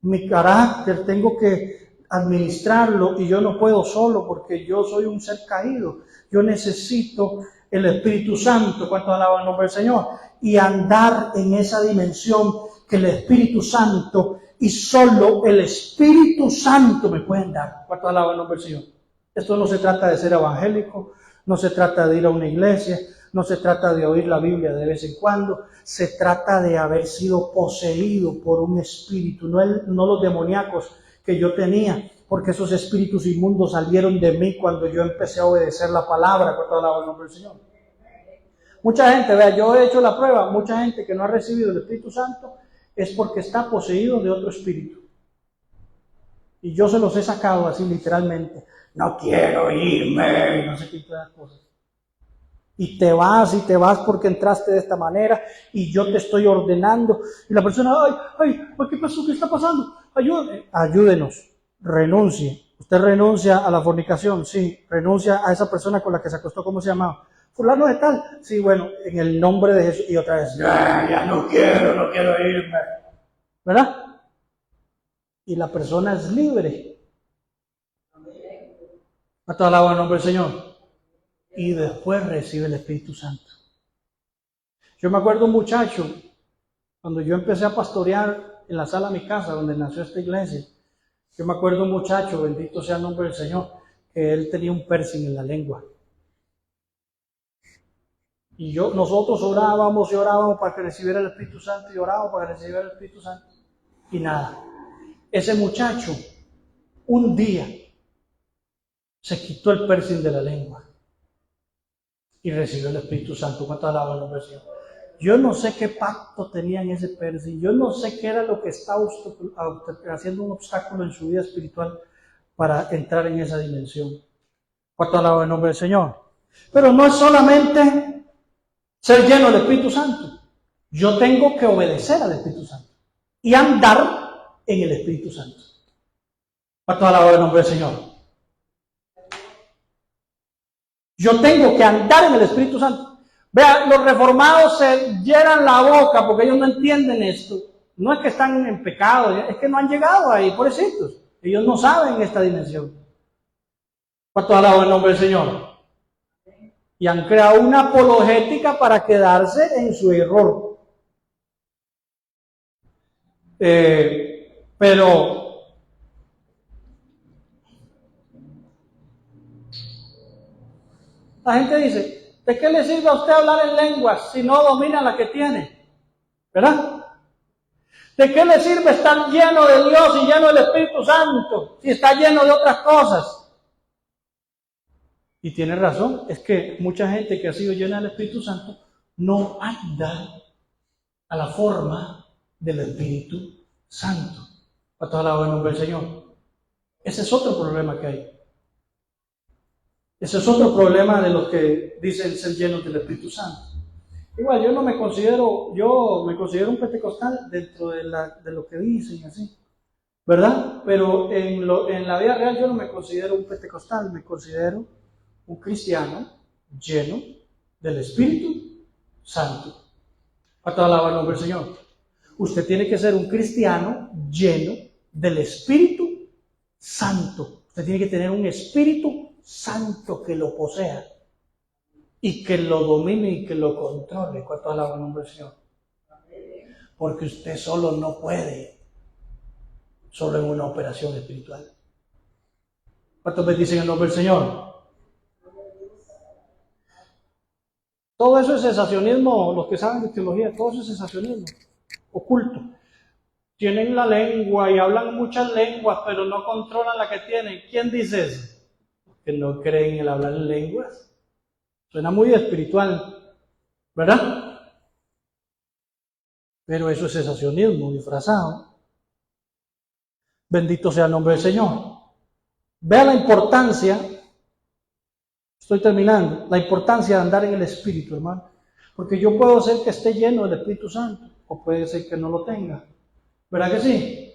mi carácter, tengo que administrarlo, y yo no puedo solo porque yo soy un ser caído. Yo necesito el Espíritu Santo, ¿cuántos alaban el nombre del Señor? Y andar en esa dimensión que el Espíritu Santo y solo el Espíritu Santo me pueden dar. ¿Cuántos alaban el nombre del Señor? Esto no se trata de ser evangélico, no se trata de ir a una iglesia, no se trata de oír la Biblia de vez en cuando, se trata de haber sido poseído por un espíritu, no los demoníacos que yo tenía, porque esos espíritus inmundos salieron de mí cuando yo empecé a obedecer la palabra. ¿Cuánto alaba el nombre del Señor? Mucha gente, vea, yo he hecho la prueba, mucha gente que no ha recibido el Espíritu Santo es porque está poseído de otro espíritu. Y yo se los he sacado así literalmente. No quiero irme, no sé qué todas las cosas. y te vas porque entraste de esta manera y yo te estoy ordenando. Y la persona, ay, ¿qué pasó? ¿Qué está pasando? Ayúdenos, renuncie. Usted renuncia a la fornicación, sí, renuncia a esa persona con la que se acostó, ¿cómo se llamaba? Fulano de tal, sí, bueno, en el nombre de Jesús. Y otra vez, ya no quiero irme, ¿verdad? Y la persona es libre. A toda la el nombre del Señor. Y después recibe el Espíritu Santo. Yo me acuerdo un muchacho, cuando yo empecé a pastorear en la sala de mi casa, donde nació esta iglesia, yo me acuerdo un muchacho, bendito sea el nombre del Señor, que él tenía un piercing en la lengua. Y nosotros orábamos y orábamos para que recibiera el Espíritu Santo y orábamos para que recibiera el Espíritu Santo. Y nada. Ese muchacho, un día, se quitó el piercing de la lengua y recibió el Espíritu Santo. ¿Cuántas alaban el nombre del Señor? Yo no sé qué pacto tenía en ese piercing. Yo no sé qué era lo que estaba haciendo un obstáculo en su vida espiritual para entrar en esa dimensión. ¿Cuántas alaban el nombre del Señor? Pero no es solamente ser lleno del Espíritu Santo. Yo tengo que obedecer al Espíritu Santo y andar en el Espíritu Santo. ¿Cuántas alaban el nombre del Señor? Yo tengo que andar en el Espíritu Santo. Vean, los reformados se llenan la boca porque ellos no entienden esto. No es que están en pecado, es que no han llegado ahí, pobrecitos. Ellos no saben esta dimensión. ¿Cuántos alaban el nombre del Señor? Y han creado una apologética para quedarse en su error. Pero la gente dice, ¿de qué le sirve a usted hablar en lenguas si no domina la que tiene? ¿Verdad? ¿De qué le sirve estar lleno de Dios y lleno del Espíritu Santo si está lleno de otras cosas? Y tiene razón, es que mucha gente que ha sido llena del Espíritu Santo no anda a la forma del Espíritu Santo. A toda la nombre del Señor. Ese es otro problema que hay. Ese es otro problema de los que dicen ser llenos del Espíritu Santo. Igual, yo me considero un pentecostal dentro de lo que dicen así, ¿verdad? Pero en la vida real yo no me considero un pentecostal, me considero un cristiano lleno del Espíritu Santo. A toda la nombre del Señor. Usted tiene que ser un cristiano lleno del Espíritu Santo. Usted tiene que tener un Espíritu Santo que lo posea y que lo domine y que lo controle. ¿Cuánto alaba el nombre del Señor? Porque usted solo no puede, solo en una operación espiritual. ¿Cuántos bendicen el nombre del Señor? Todo eso es sensacionismo, los que saben de teología, todo eso es sensacionismo oculto. Tienen la lengua y hablan muchas lenguas, pero no controlan la que tienen. ¿Quién dice eso? Que no creen en el hablar en lenguas. Suena muy espiritual, ¿verdad? Pero eso es sensacionismo disfrazado. Bendito sea el nombre del Señor. Vea la importancia, estoy terminando, la importancia de andar en el Espíritu, hermano. Porque yo puedo ser que esté lleno del Espíritu Santo, o puede ser que no lo tenga. ¿Verdad que sí?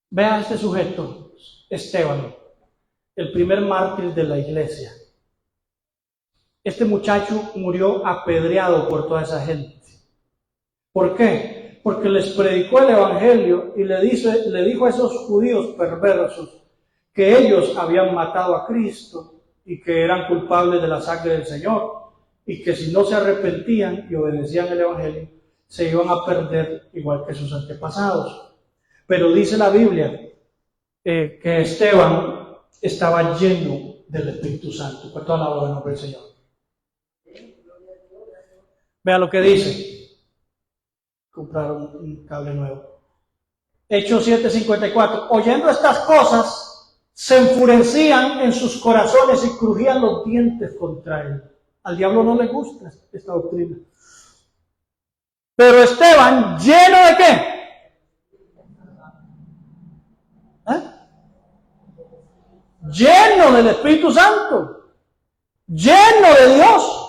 Vea este sujeto, Esteban, el primer mártir de la iglesia. Este muchacho murió apedreado por toda esa gente. ¿Por qué? Porque les predicó el evangelio y le dijo a esos judíos perversos que ellos habían matado a Cristo y que eran culpables de la sangre del Señor y que si no se arrepentían y obedecían el evangelio se iban a perder igual que sus antepasados. Pero dice la Biblia que Esteban estaba lleno del Espíritu Santo. Por toda la obra del nombre del Señor. Vea lo que dice. Compraron un cable nuevo. Hechos 7:54. Oyendo estas cosas, se enfurecían en sus corazones y crujían los dientes contra él. Al diablo no le gusta esta doctrina. Pero Esteban, ¿lleno de qué? Lleno del Espíritu Santo, lleno de Dios.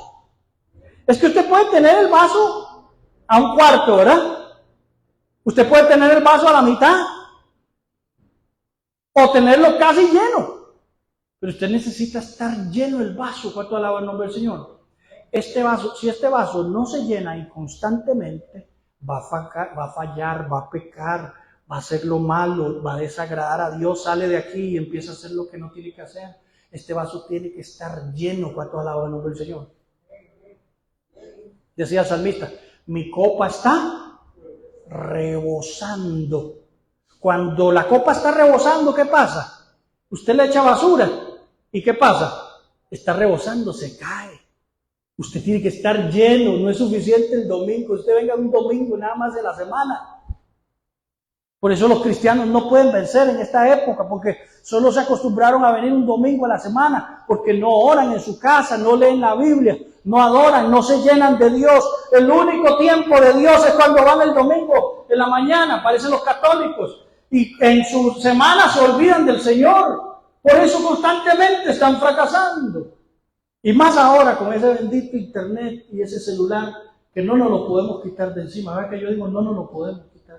Es que usted puede tener el vaso a un cuarto, ¿verdad? Usted puede tener el vaso a la mitad o tenerlo casi lleno. Pero usted necesita estar lleno el vaso. ¿Cuánto alaba el nombre del Señor? Este vaso, si este vaso no se llena inconstantemente, va a fallar, va a pecar, va a hacer lo malo, va a desagradar a Dios, sale de aquí y empieza a hacer lo que no tiene que hacer. Este vaso tiene que estar lleno. ¿Cuánto alaba el nombre del Señor? Decía el salmista, mi copa está rebosando. Cuando la copa está rebosando, ¿qué pasa? Usted le echa basura. ¿Y qué pasa? Está rebosando, se cae. Usted tiene que estar lleno, no es suficiente el domingo. Usted venga un domingo nada más de la semana. Por eso los cristianos no pueden vencer en esta época, porque solo se acostumbraron a venir un domingo a la semana, porque no oran en su casa, no leen la Biblia, no adoran, no se llenan de Dios. El único tiempo de Dios es cuando van el domingo en la mañana, parecen los católicos, y en su semana se olvidan del Señor. Por eso constantemente están fracasando. Y más ahora con ese bendito internet y ese celular, que no nos lo podemos quitar de encima. ¿Verdad que yo digo, no nos lo podemos quitar?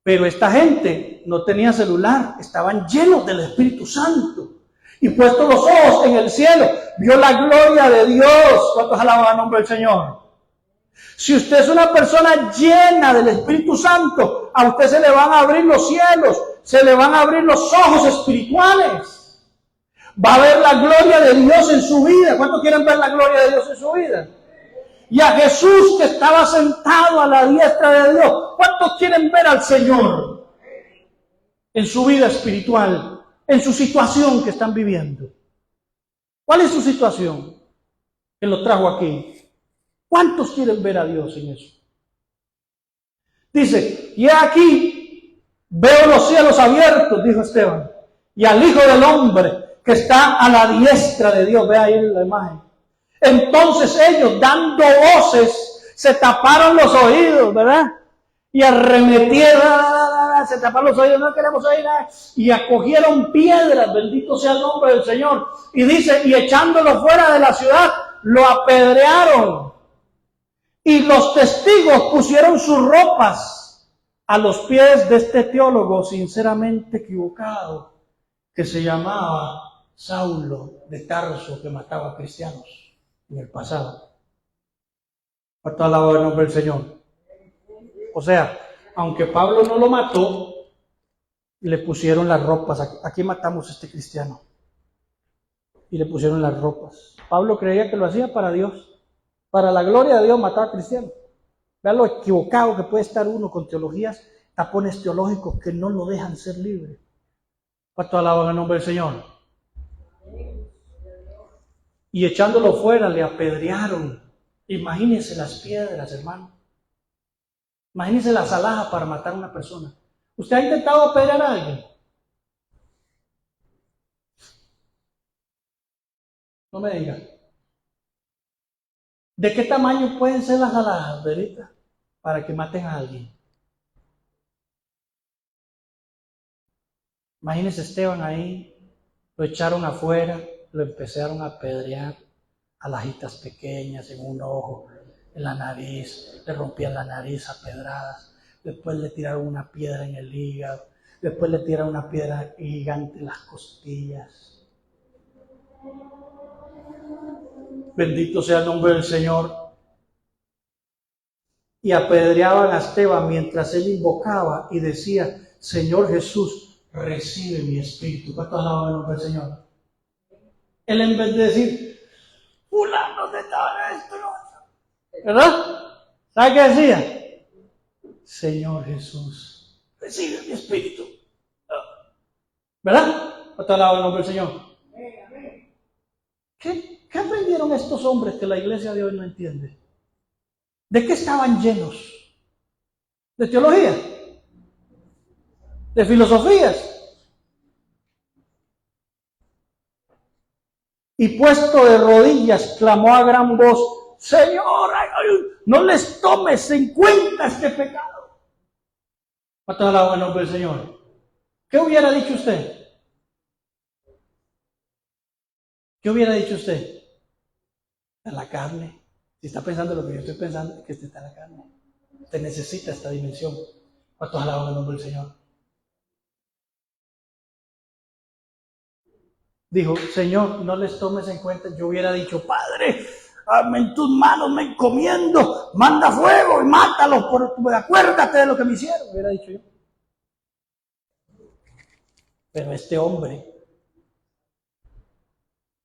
Pero esta gente no tenía celular, estaban llenos del Espíritu Santo. Y puestos los ojos en el cielo, vio la gloria de Dios. ¿Cuántos alaban el nombre del Señor? Si usted es una persona llena del Espíritu Santo, a usted se le van a abrir los cielos, se le van a abrir los ojos espirituales. Va a ver la gloria de Dios en su vida. ¿Cuántos quieren ver la gloria de Dios en su vida? Y a Jesús que estaba sentado a la diestra de Dios. ¿Cuántos quieren ver al Señor en su vida espiritual, en su situación que están viviendo? ¿Cuál es su situación que lo trajo aquí? ¿Cuántos quieren ver a Dios en eso? Dice, y aquí veo los cielos abiertos, dijo Esteban, y al Hijo del Hombre que está a la diestra de Dios. Ve ahí la imagen. Entonces ellos, dando voces, se taparon los oídos, ¿verdad? Y arremetieron, se taparon los oídos, no queremos oír nada. Y acogieron piedras, bendito sea el nombre del Señor. Y dice, y echándolo fuera de la ciudad, lo apedrearon. Y los testigos pusieron sus ropas a los pies de este teólogo sinceramente equivocado, que se llamaba Saulo de Tarso, que mataba a cristianos en el pasado. ¿Cuánto alaba el nombre del Señor? O sea, aunque Pablo no lo mató, le pusieron las ropas. Aquí matamos a este cristiano. Y le pusieron las ropas. Pablo creía que lo hacía para Dios. Para la gloria de Dios matar a cristianos. Vean lo equivocado que puede estar uno con teologías, tapones teológicos que no lo dejan ser libre. ¿Cuánto alaban el nombre del Señor? Y echándolo fuera le apedrearon. Imagínense las piedras, hermano. Imagínense las alhajas para matar a una persona. ¿Usted ha intentado apedrear a alguien? No me diga. ¿De qué tamaño pueden ser las alhajas, Verita, para que maten a alguien? Imagínense Esteban ahí, lo echaron afuera, lo empezaron a apedrear, alhajitas pequeñas en un ojo, en la nariz, le rompían la nariz a pedradas, después le tiraron una piedra en el hígado, después le tiraron una piedra gigante en las costillas. Bendito sea el nombre del Señor. Y apedreaban a Esteban mientras él invocaba y decía, Señor Jesús, recibe mi espíritu. ¿Cuántos alaban el nombre del Señor? Él en vez de decir, fulano de tal, esto no, ¿verdad? ¿Sabe qué decía? Señor Jesús, recibe mi espíritu. ¿Verdad? ¿Cuántos alaban el nombre del Señor? ¿Qué aprendieron estos hombres que la iglesia de hoy no entiende? ¿De qué estaban llenos? ¿De teología? ¿De filosofías? Y puesto de rodillas, clamó a gran voz, Señor, no les tomes en cuenta este pecado. ¿Cuánto alaba el nombre del Señor? ¿Qué hubiera dicho usted? ¿Qué hubiera dicho usted? En la carne. Si está pensando lo que yo estoy pensando, es que usted está en la carne. Usted necesita esta dimensión. ¿Cuántos alaban el nombre del Señor? Dijo, Señor, no les tomes en cuenta. Yo hubiera dicho, Padre, en tus manos me encomiendo, manda fuego y mátalos, acuérdate de lo que me hicieron, hubiera dicho yo. Pero este hombre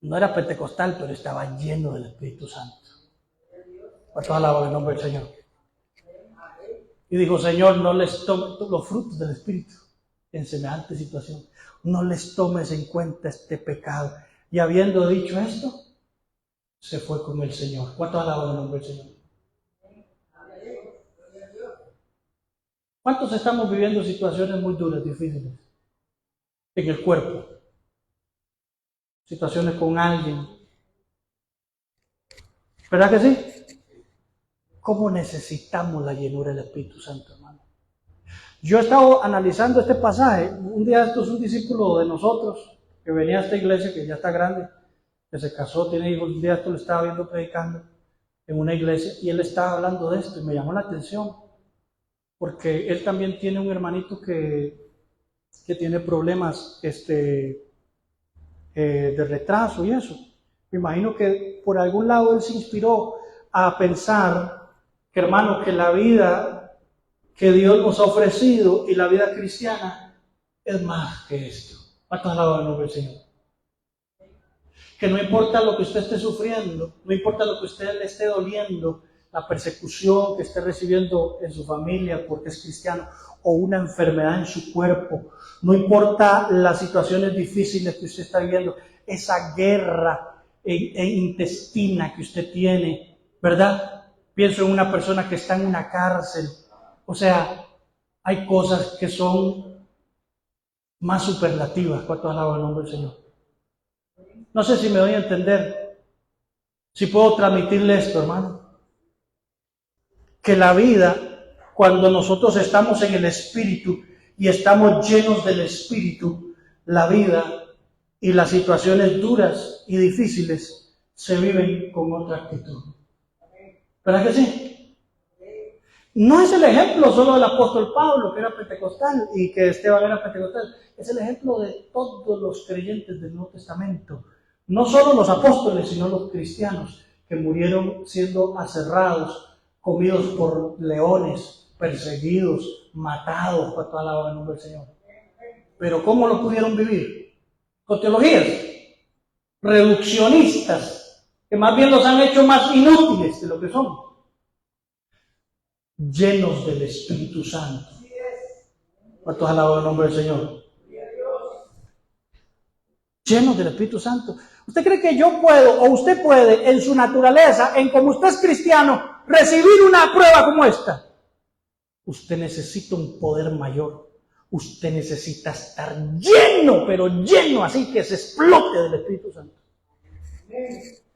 no era pentecostal, pero estaba lleno del Espíritu Santo. ¿Cuántos alaban el nombre del Señor? Y dijo, Señor, no les tomes los frutos del Espíritu en semejante situación. No les tomes en cuenta este pecado. Y habiendo dicho esto, se fue con el Señor. ¿Cuántos alaban el nombre del Señor? ¿Cuántos estamos viviendo situaciones muy duras, difíciles? En el cuerpo. Situaciones con alguien. ¿Verdad que sí? ¿Cómo necesitamos la llenura del Espíritu Santo, hermano? Yo he estado analizando este pasaje. Un día esto es un discípulo de nosotros que venía a esta iglesia, que ya está grande, que se casó, tiene hijos. Un día esto lo estaba viendo predicando en una iglesia y él estaba hablando de esto y me llamó la atención porque él también tiene un hermanito que tiene problemas de retraso y eso. Me imagino que por algún lado él se inspiró a pensar que, hermano, que la vida que Dios nos ha ofrecido y la vida cristiana es más que esto. ¿Cuántos alaban el nombre del Señor? Que no importa lo que usted esté sufriendo, no importa lo que usted le esté doliendo, la persecución que esté recibiendo en su familia porque es cristiano, o una enfermedad en su cuerpo, no importa las situaciones difíciles que usted está viviendo, esa guerra intestina que usted tiene, ¿verdad? Pienso en una persona que está en una cárcel. O sea, hay cosas que son más superlativas. ¿Cuántos alaban el nombre del Señor? No sé si me doy a entender, si puedo transmitirle esto, hermano. Que la vida, cuando nosotros estamos en el Espíritu y estamos llenos del Espíritu, la vida y las situaciones duras y difíciles se viven con otra actitud. ¿Verdad que sí? No es el ejemplo solo del apóstol Pablo, que era pentecostal, y que Esteban era pentecostal. Es el ejemplo de todos los creyentes del Nuevo Testamento. No solo los apóstoles, sino los cristianos que murieron siendo aserrados, comidos por leones, perseguidos, matados, para toda la nombre del Señor. Pero ¿cómo lo pudieron vivir? Con teologías reduccionistas, que más bien los han hecho más inútiles de lo que son. Llenos del Espíritu Santo. ¿Cuántos alaban el nombre del Señor? Llenos del Espíritu Santo. ¿Usted cree que yo puedo, o usted puede, en su naturaleza, en como usted es cristiano, recibir una prueba como esta? Usted necesita un poder mayor. Usted necesita estar lleno, pero lleno, así que se explote del Espíritu Santo.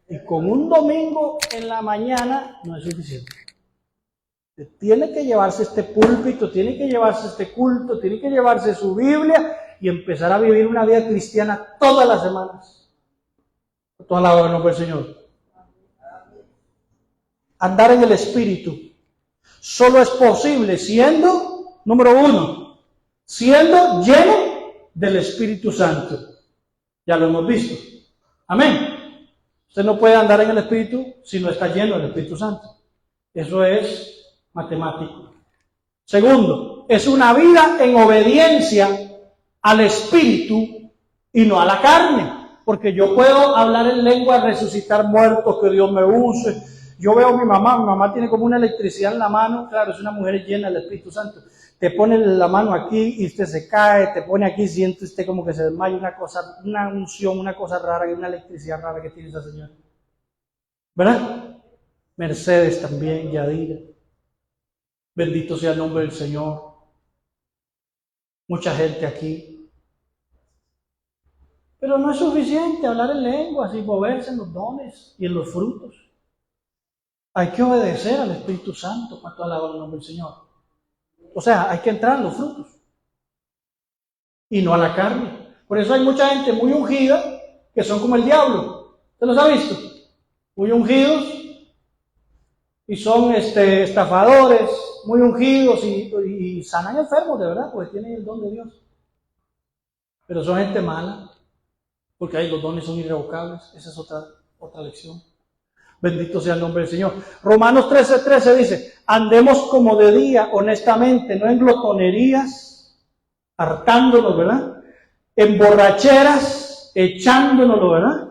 Y con un domingo en la mañana no es suficiente. Tiene que llevarse este púlpito, tiene que llevarse este culto, tiene que llevarse su Biblia y empezar a vivir una vida cristiana todas las semanas. Toda la hora, no fue el Señor. Andar en el Espíritu solo es posible siendo, número uno, siendo lleno del Espíritu Santo. Ya lo hemos visto. Amén. Usted no puede andar en el Espíritu si no está lleno del Espíritu Santo. Eso es matemático. Segundo, es una vida en obediencia al Espíritu y no a la carne. Porque yo puedo hablar en lengua, resucitar muertos, que Dios me use. Yo veo a mi mamá tiene como una electricidad en la mano. Claro, es una mujer llena del Espíritu Santo. Te pone la mano aquí y usted se cae, te pone aquí y siente usted como que se desmaya, una cosa, una unción, una cosa rara, una electricidad rara que tiene esa señora. ¿Verdad? Mercedes también, Yadira. Bendito sea el nombre del Señor. Mucha gente aquí. Pero no es suficiente hablar en lenguas y moverse en los dones y en los frutos. Hay que obedecer al Espíritu Santo para alabar el nombre del Señor. O sea, hay que entrar en los frutos. Y no a la carne. Por eso hay mucha gente muy ungida que son como el diablo. ¿Usted los ha visto? Muy ungidos y son estafadores, muy ungidos y sanan enfermos, de verdad, porque tienen el don de Dios. Pero son gente mala, porque ahí los dones son irrevocables. Esa es otra lección. Bendito sea el nombre del Señor. Romanos 13:13 dice, andemos como de día, honestamente, no en glotonerías, hartándonos, ¿verdad? En borracheras, echándonoslo, ¿verdad?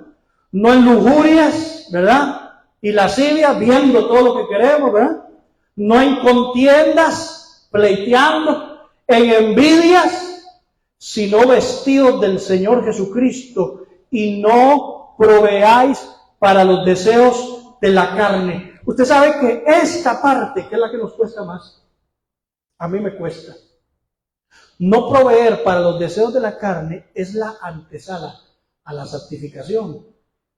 No en lujurias, ¿verdad? Y lascivias, viendo todo lo que queremos, ¿verdad? No en contiendas, pleiteando, en envidias, sino vestidos del Señor Jesucristo, y no proveáis para los deseos de la carne. Usted sabe que esta parte, que es la que nos cuesta más, a mí me cuesta. No proveer para los deseos de la carne es la antesala a la santificación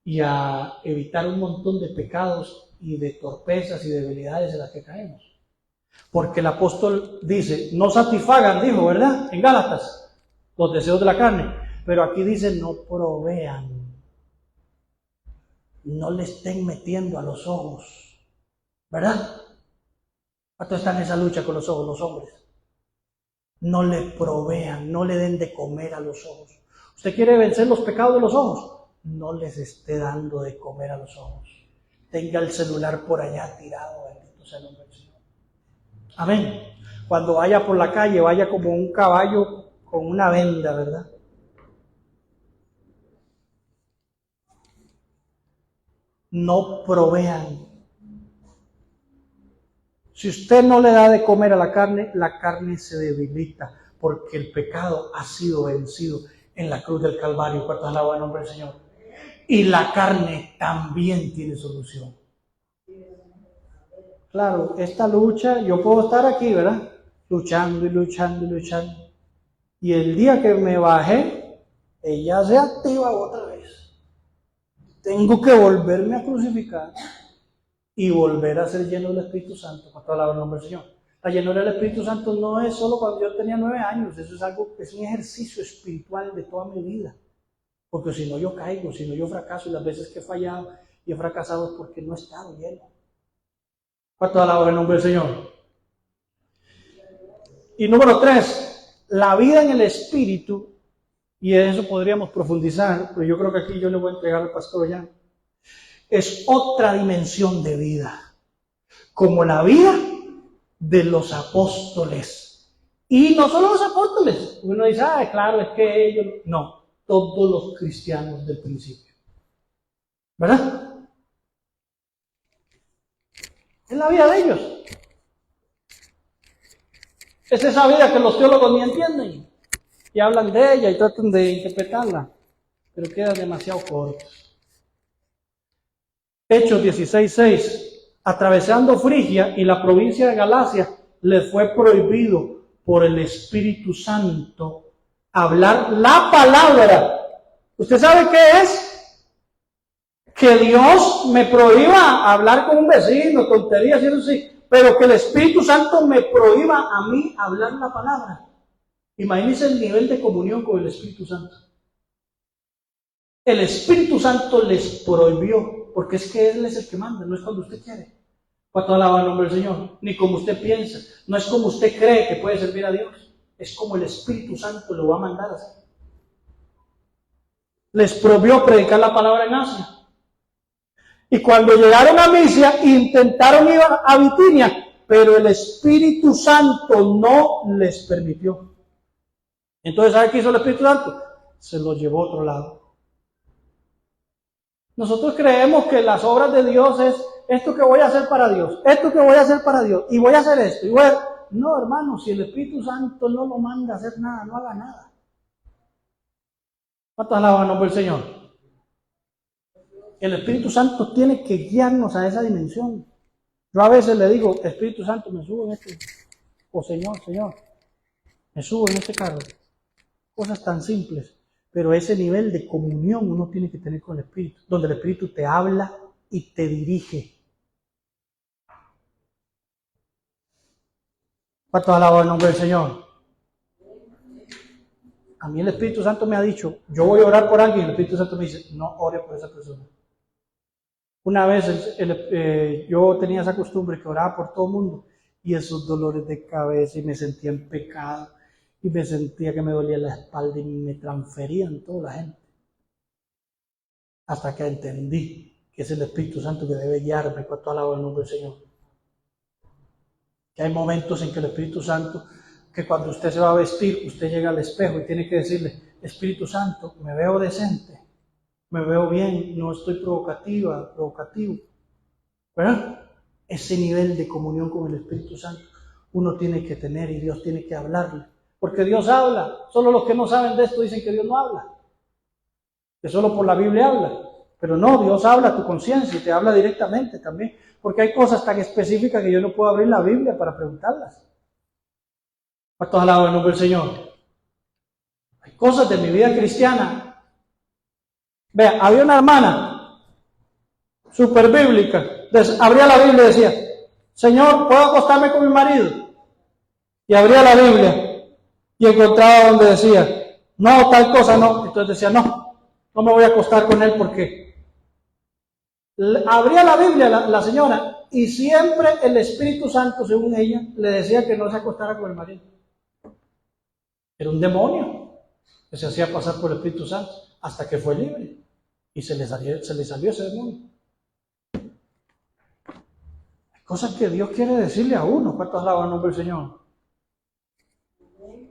y a evitar un montón de pecados y de torpezas y debilidades en las que caemos. Porque el apóstol dice, no satisfagan, dijo, ¿verdad? En Gálatas, los deseos de la carne. Pero aquí dice, no provean. No le estén metiendo a los ojos, ¿verdad? ¿Cuánto están en esa lucha con los ojos los hombres? No le provean, no le den de comer a los ojos. ¿Usted quiere vencer los pecados de los ojos? No les esté dando de comer a los ojos. Tenga el celular por allá tirado, bendito sea el nombre del Señor. Amén. Cuando vaya por la calle, vaya como un caballo con una venda, ¿verdad? No provean. Si usted no le da de comer a la carne se debilita, porque el pecado ha sido vencido en la cruz del Calvario. ¿Cuánto alaba el nombre del Señor? Y la carne también tiene solución. Claro, esta lucha, yo puedo estar aquí, ¿verdad? Luchando y luchando y luchando. Y el día que me bajé, ella se activa otra vez. Tengo que volverme a crucificar y volver a ser lleno del Espíritu Santo. Para alabar el nombre del Señor. La llenura del Espíritu Santo no es solo cuando yo tenía 9 años, eso es un ejercicio espiritual de toda mi vida. Porque si no yo caigo, si no yo fracaso, y las veces que he fallado y he fracasado es porque no he estado lleno. Para alabar el nombre del Señor. Y número 3, la vida en el Espíritu. Y en eso podríamos profundizar, pero yo creo que aquí yo le voy a entregar al pastor ya. Es otra dimensión de vida, como la vida de los apóstoles. Y no solo los apóstoles, uno dice, claro, es que ellos, no, todos los cristianos del principio, ¿verdad? Es la vida de ellos. Es esa vida que los teólogos ni entienden. Y hablan de ella y tratan de interpretarla, pero quedan demasiado cortos. Hechos 16:6. Atravesando Frigia y la provincia de Galacia, les fue prohibido por el Espíritu Santo hablar la palabra. ¿Usted sabe qué es? Que Dios me prohíba hablar con un vecino, tonterías y eso sí, pero que el Espíritu Santo me prohíba a mí hablar la palabra. Imagínense el nivel de comunión con el Espíritu Santo. El Espíritu Santo les prohibió, porque es que Él es el que manda, no es cuando usted quiere. Cuando alaba el nombre del Señor, ni como usted piensa, no es como usted cree que puede servir a Dios, es como el Espíritu Santo lo va a mandar a hacer. Les prohibió predicar la palabra en Asia. Y cuando llegaron a Misia, intentaron ir a Bitinia, pero el Espíritu Santo no les permitió. Entonces, ¿sabe qué hizo el Espíritu Santo? Se los llevó a otro lado. Nosotros creemos que las obras de Dios es esto que voy a hacer para Dios, esto que voy a hacer para Dios, y voy a hacer esto. No, hermano, si el Espíritu Santo no lo manda a hacer nada, no haga nada. ¿Cuántos alaban el nombre del Señor? El Espíritu Santo tiene que guiarnos a esa dimensión. Yo a veces le digo, Espíritu Santo, me subo en este, o Señor, me subo en este carro. Cosas tan simples, pero ese nivel de comunión uno tiene que tener con el Espíritu, donde el Espíritu te habla y te dirige. ¿Cuántos alaban el nombre del Señor? A mí el Espíritu Santo me ha dicho, yo voy a orar por alguien, y el Espíritu Santo me dice, no ore por esa persona. Una vez yo tenía esa costumbre que oraba por todo el mundo y esos dolores de cabeza y me sentía en pecado y me sentía que me dolía la espalda y me transferían toda la gente. Hasta que entendí que es el Espíritu Santo que debe guiarme con toda la obra del nombre del Señor. Que hay momentos en que el Espíritu Santo, que cuando usted se va a vestir, usted llega al espejo y tiene que decirle, Espíritu Santo, me veo decente, me veo bien, no estoy provocativo. ¿Verdad? Ese nivel de comunión con el Espíritu Santo uno tiene que tener y Dios tiene que hablarle. Porque Dios habla. Solo los que no saben de esto dicen que Dios no habla. Que solo por la Biblia habla. Pero no, Dios habla a tu conciencia y te habla directamente también. Porque hay cosas tan específicas que yo no puedo abrir la Biblia para preguntarlas. ¿Cuántos alaban el nombre del Señor? Hay cosas de mi vida cristiana. Vea, había una hermana súper bíblica. Abría la Biblia y decía, Señor, ¿puedo acostarme con mi marido? Y abría la Biblia y encontraba donde decía, no, tal cosa no. Entonces decía, no me voy a acostar con él porque abría la Biblia la señora y siempre el Espíritu Santo, según ella, le decía que no se acostara con el marido. Era un demonio que se hacía pasar por el Espíritu Santo hasta que fue libre y se le salió ese demonio. Hay cosas que Dios quiere decirle a uno. ¿Cuántos alaban el nombre del Señor?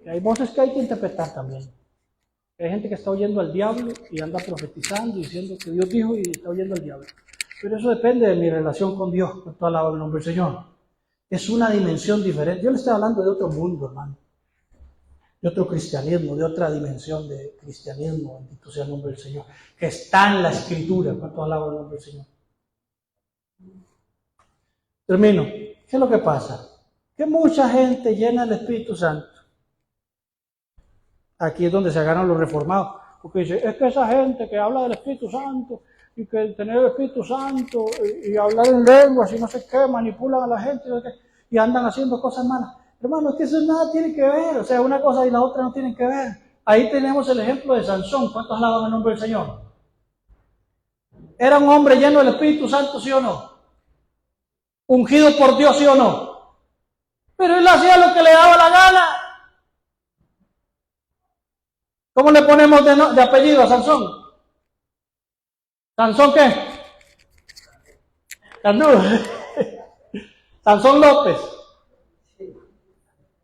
Y hay voces que hay que interpretar también. Hay gente que está oyendo al diablo y anda profetizando, diciendo que Dios dijo y está oyendo al diablo. Pero eso depende de mi relación con Dios. Cuántos alaban el nombre del Señor. Es una dimensión diferente. Yo le estoy hablando de otro mundo, hermano. De otro cristianismo, de otra dimensión de cristianismo, bendito sea el nombre del Señor, que está en la Escritura. ¿Cuántos alaban el nombre del Señor? Termino. ¿Qué es lo que pasa? Que mucha gente llena el Espíritu Santo. Aquí es donde se agarran los reformados. Porque dice, es que esa gente que habla del Espíritu Santo y que tener el Espíritu Santo y hablar en lenguas y no sé qué, manipulan a la gente y andan haciendo cosas malas. Hermano, es que eso nada tiene que ver. O sea, una cosa y la otra no tienen que ver. Ahí tenemos el ejemplo de Sansón. ¿Cuántos alaban el nombre del Señor? ¿Era un hombre lleno del Espíritu Santo, sí o no? ¿Ungido por Dios, sí o no? Pero él hacía lo que le daba la gana. ¿Cómo le ponemos de apellido a Sansón? ¿Sansón qué? Sansón López.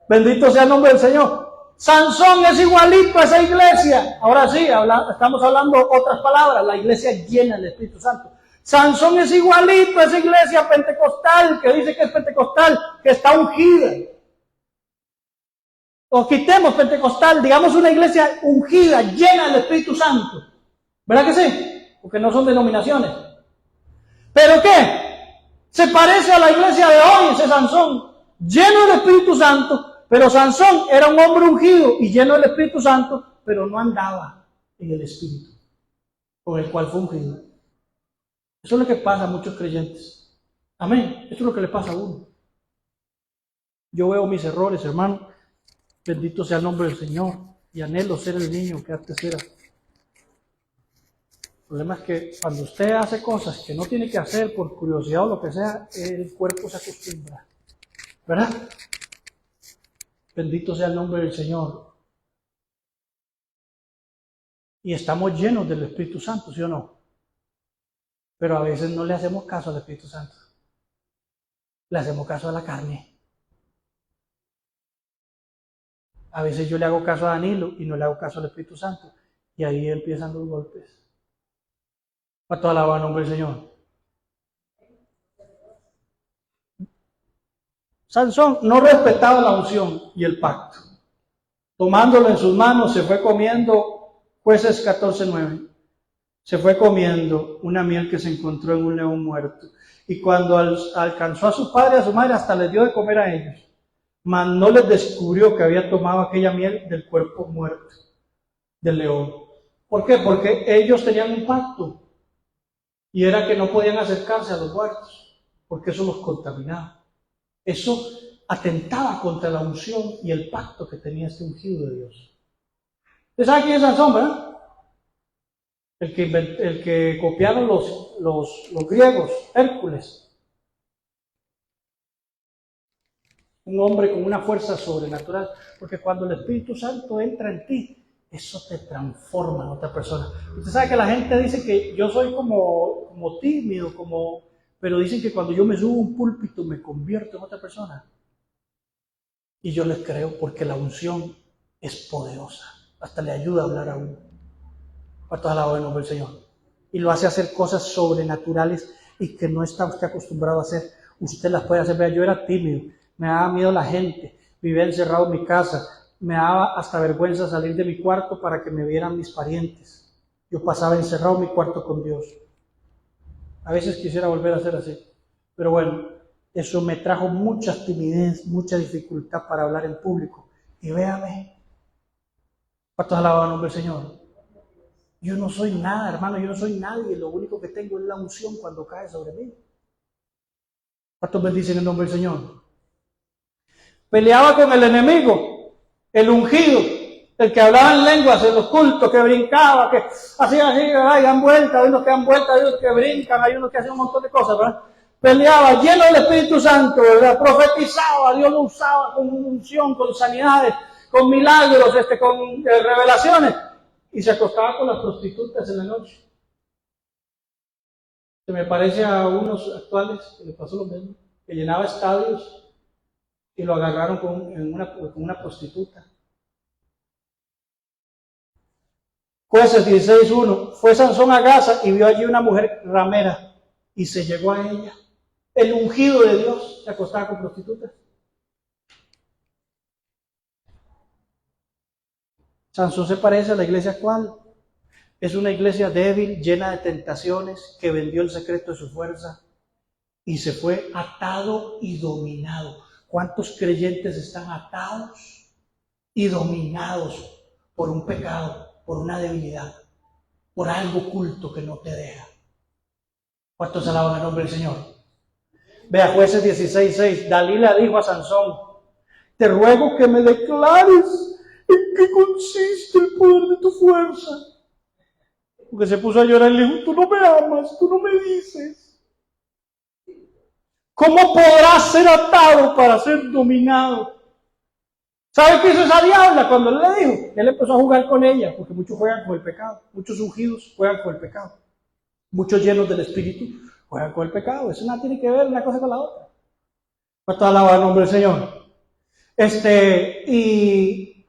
Bendito sea el nombre del Señor. Sansón es igualito a esa iglesia. Ahora sí, estamos hablando otras palabras. La iglesia llena del Espíritu Santo. Sansón es igualito a esa iglesia pentecostal, que dice que es pentecostal, que está ungida. O quitemos pentecostal, digamos una iglesia ungida, llena del Espíritu Santo. ¿Verdad que sí? Porque no son denominaciones. ¿Pero qué? Se parece a la iglesia de hoy, ese Sansón, lleno del Espíritu Santo, pero Sansón era un hombre ungido y lleno del Espíritu Santo, pero no andaba en el Espíritu con el cual fue ungido. Eso es lo que pasa a muchos creyentes. Amén. Eso es lo que le pasa a uno. Yo veo mis errores, hermano. Bendito sea el nombre del Señor. Y anhelo ser el niño que antes era. El problema es que cuando usted hace cosas que no tiene que hacer por curiosidad o lo que sea, el cuerpo se acostumbra. ¿Verdad? Bendito sea el nombre del Señor. Y estamos llenos del Espíritu Santo, ¿sí o no? Pero a veces no le hacemos caso al Espíritu Santo. Le hacemos caso a la carne. A veces yo le hago caso a Danilo y no le hago caso al Espíritu Santo. Y ahí empiezan los golpes. ¿Cuánto alaba el nombre del Señor? Sansón no respetaba la unción y el pacto. Tomándolo en sus manos, se fue comiendo, Jueces 14:9. Se fue comiendo una miel que se encontró en un león muerto. Y cuando alcanzó a su padre y a su madre, hasta les dio de comer a ellos. Mas no les descubrió que había tomado aquella miel del cuerpo muerto del león. ¿Por qué? Porque ellos tenían un pacto. Y era que no podían acercarse a los muertos, porque eso los contaminaba. Eso atentaba contra la unción y el pacto que tenía este ungido de Dios. ¿Usted sabe quién es Sansón, verdad? el que copiaron los griegos, Hércules. Un hombre con una fuerza sobrenatural, porque cuando el Espíritu Santo entra en ti, eso te transforma en otra persona. Usted sabe que la gente dice que yo soy como tímido, pero dicen que cuando yo me subo a un púlpito me convierto en otra persona. Y yo les creo porque la unción es poderosa, hasta le ayuda a hablar a uno. Para toda la obra del Señor. Y lo hace hacer cosas sobrenaturales y que no está usted acostumbrado a hacer. Usted las puede hacer. Vea, yo era tímido, me daba miedo la gente, vivía encerrado en mi casa, me daba hasta vergüenza salir de mi cuarto para que me vieran mis parientes. Yo pasaba encerrado en mi cuarto con Dios. A veces quisiera volver a ser así. Pero bueno, eso me trajo mucha timidez, mucha dificultad para hablar en público. Y véame, para toda la obra del Señor. Yo no soy nada, hermano, yo no soy nadie. Lo único que tengo es la unción cuando cae sobre mí. ¿Cuántos bendicen el nombre del Señor? Peleaba con el enemigo, el ungido, el que hablaba en lenguas en los cultos, que brincaba, que hacía así, ay, dan vueltas, hay unos que dan vueltas, hay unos que brincan, hay unos que hacen un montón de cosas, ¿verdad? Peleaba lleno del Espíritu Santo, ¿verdad? Profetizaba, Dios lo usaba con unción, con sanidades, con milagros, con revelaciones. Y se acostaba con las prostitutas en la noche. Se me parece a unos actuales que le pasó lo mismo, que llenaba estadios y lo agarraron con una prostituta. Jueces 16:1. Fue Sansón a Gaza y vio allí una mujer ramera y se llegó a ella. El ungido de Dios se acostaba con prostitutas. Sansón se parece a la iglesia actual. Es una iglesia débil, llena de tentaciones, que vendió el secreto de su fuerza y se fue atado y dominado. ¿Cuántos creyentes están atados y dominados por un pecado, por una debilidad, por algo oculto que no te deja? ¿Cuántos alaban el nombre del Señor? Vea, Jueces 16:6. Dalila dijo a Sansón: te ruego que me declares en qué consiste el poder de tu fuerza. Porque se puso a llorar y le dijo: tú no me amas, tú no me dices. ¿Cómo podrás ser atado para ser dominado? ¿Sabe qué hizo esa diabla cuando él le dijo? Él empezó a jugar con ella, porque muchos juegan con el pecado, muchos ungidos juegan con el pecado, muchos llenos del Espíritu juegan con el pecado. Eso no tiene que ver una cosa con la otra. ¿Cuánto alaba el nombre del Señor? Y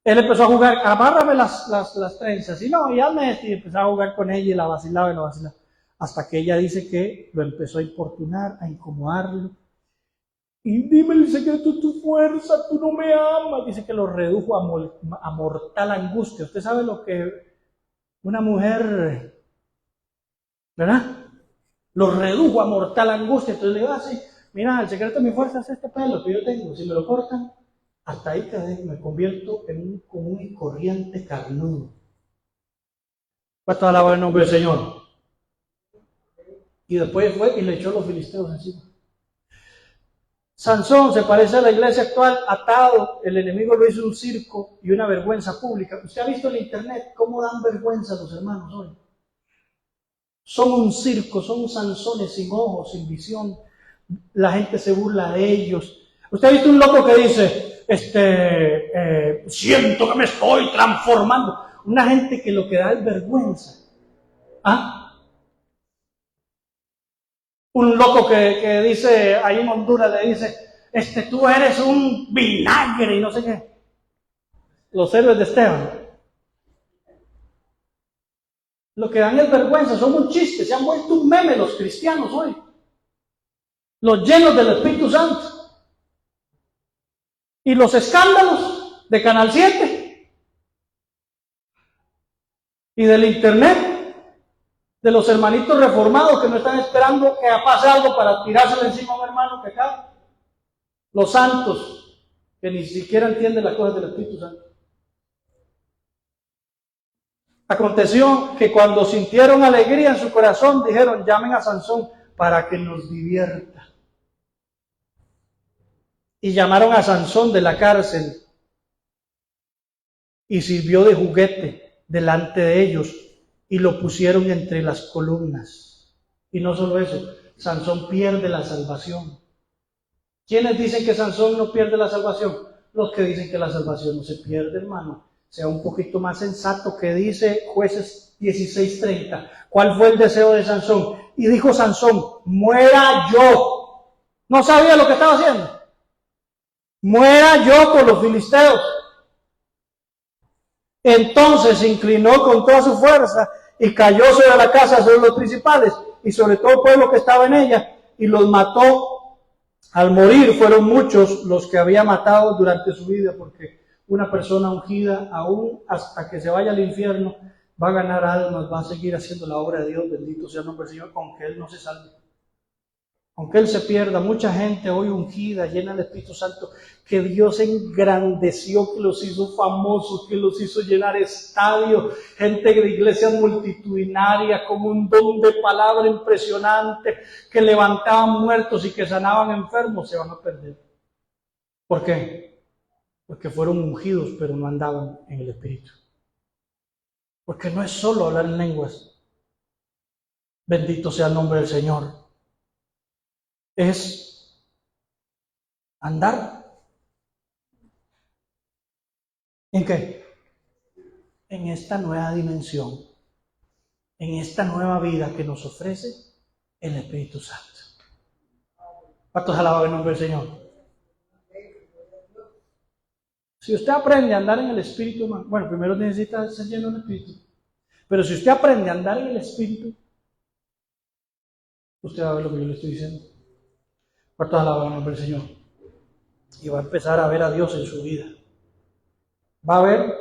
él empezó a jugar, amárrame las trenzas, y no, y hazme esto, y empezó a jugar con ella y la vacilaba, hasta que ella dice que lo empezó a importunar, a incomodarlo. Y dime el secreto de tu fuerza, tú no me amas. Dice que lo redujo a mortal angustia. Usted sabe lo que una mujer, ¿verdad? Lo redujo a mortal angustia. Entonces le digo así: mira, el secreto de mi fuerza es este pelo que yo tengo. Si me lo cortan, hasta ahí me convierto en un común y corriente carnudo. ¿Cuánto alaba el nombre del Señor? Y después fue y le echó los filisteos encima. Sansón se parece a la iglesia actual, atado. El enemigo lo hizo un circo y una vergüenza pública. Usted ha visto en internet cómo dan vergüenza a los hermanos hoy. Son un circo, son Sansones sin ojos, sin visión. La gente se burla de ellos. Usted ha visto un loco que dice: siento que me estoy transformando. Una gente que lo que da es vergüenza. ¿Ah? Un loco que dice, ahí en Honduras le dice: tú eres un vinagre y no sé qué. Los héroes de Esteban. Lo que dan es vergüenza, son un chiste, se han vuelto un meme los cristianos hoy. Los llenos del Espíritu Santo. Y los escándalos de Canal 7 y del internet, de los hermanitos reformados que no están esperando que pase algo para tirárselo encima a un hermano que cae. Los santos que ni siquiera entienden las cosas del Espíritu Santo. Aconteció que cuando sintieron alegría en su corazón, dijeron: llamen a Sansón para que nos divierta. Y llamaron a Sansón de la cárcel y sirvió de juguete delante de ellos y lo pusieron entre las columnas. Y no solo eso, Sansón pierde la salvación. ¿Quiénes dicen que Sansón no pierde la salvación? Los que dicen que la salvación no se pierde, hermano. Sea un poquito más sensato, que dice Jueces 16:30. ¿Cuál fue el deseo de Sansón? Y dijo Sansón, muera yo. No sabía lo que estaba haciendo. Muera yo con los filisteos. Entonces se inclinó con toda su fuerza y cayó sobre la casa, sobre los principales y sobre todo el pueblo que estaba en ella, y los mató. Al morir fueron muchos los que había matado durante su vida, porque una persona ungida, aún hasta que se vaya al infierno, va a ganar almas, va a seguir haciendo la obra de Dios, bendito sea el nombre del Señor, aunque Él no se salve. Aunque Él se pierda, mucha gente hoy ungida, llena del Espíritu Santo, que Dios engrandeció, que los hizo famosos, que los hizo llenar estadios, gente de iglesias multitudinarias, con un don de palabra impresionante, que levantaban muertos y que sanaban enfermos, se van a perder. ¿Por qué? Porque fueron ungidos, pero no andaban en el Espíritu. Porque no es solo hablar en lenguas. Bendito sea el nombre del Señor. Es andar. ¿En qué? En esta nueva dimensión, en esta nueva vida que nos ofrece el Espíritu Santo. ¿Cuántos alaban el nombre del Señor? Si usted aprende a andar en el Espíritu, bueno, primero necesita ser lleno del Espíritu, pero si usted aprende a andar en el Espíritu, usted va a ver lo que yo le estoy diciendo. ¿Cuántos alaban el nombre del Señor? Y va a empezar a ver a Dios en su vida. Va a ver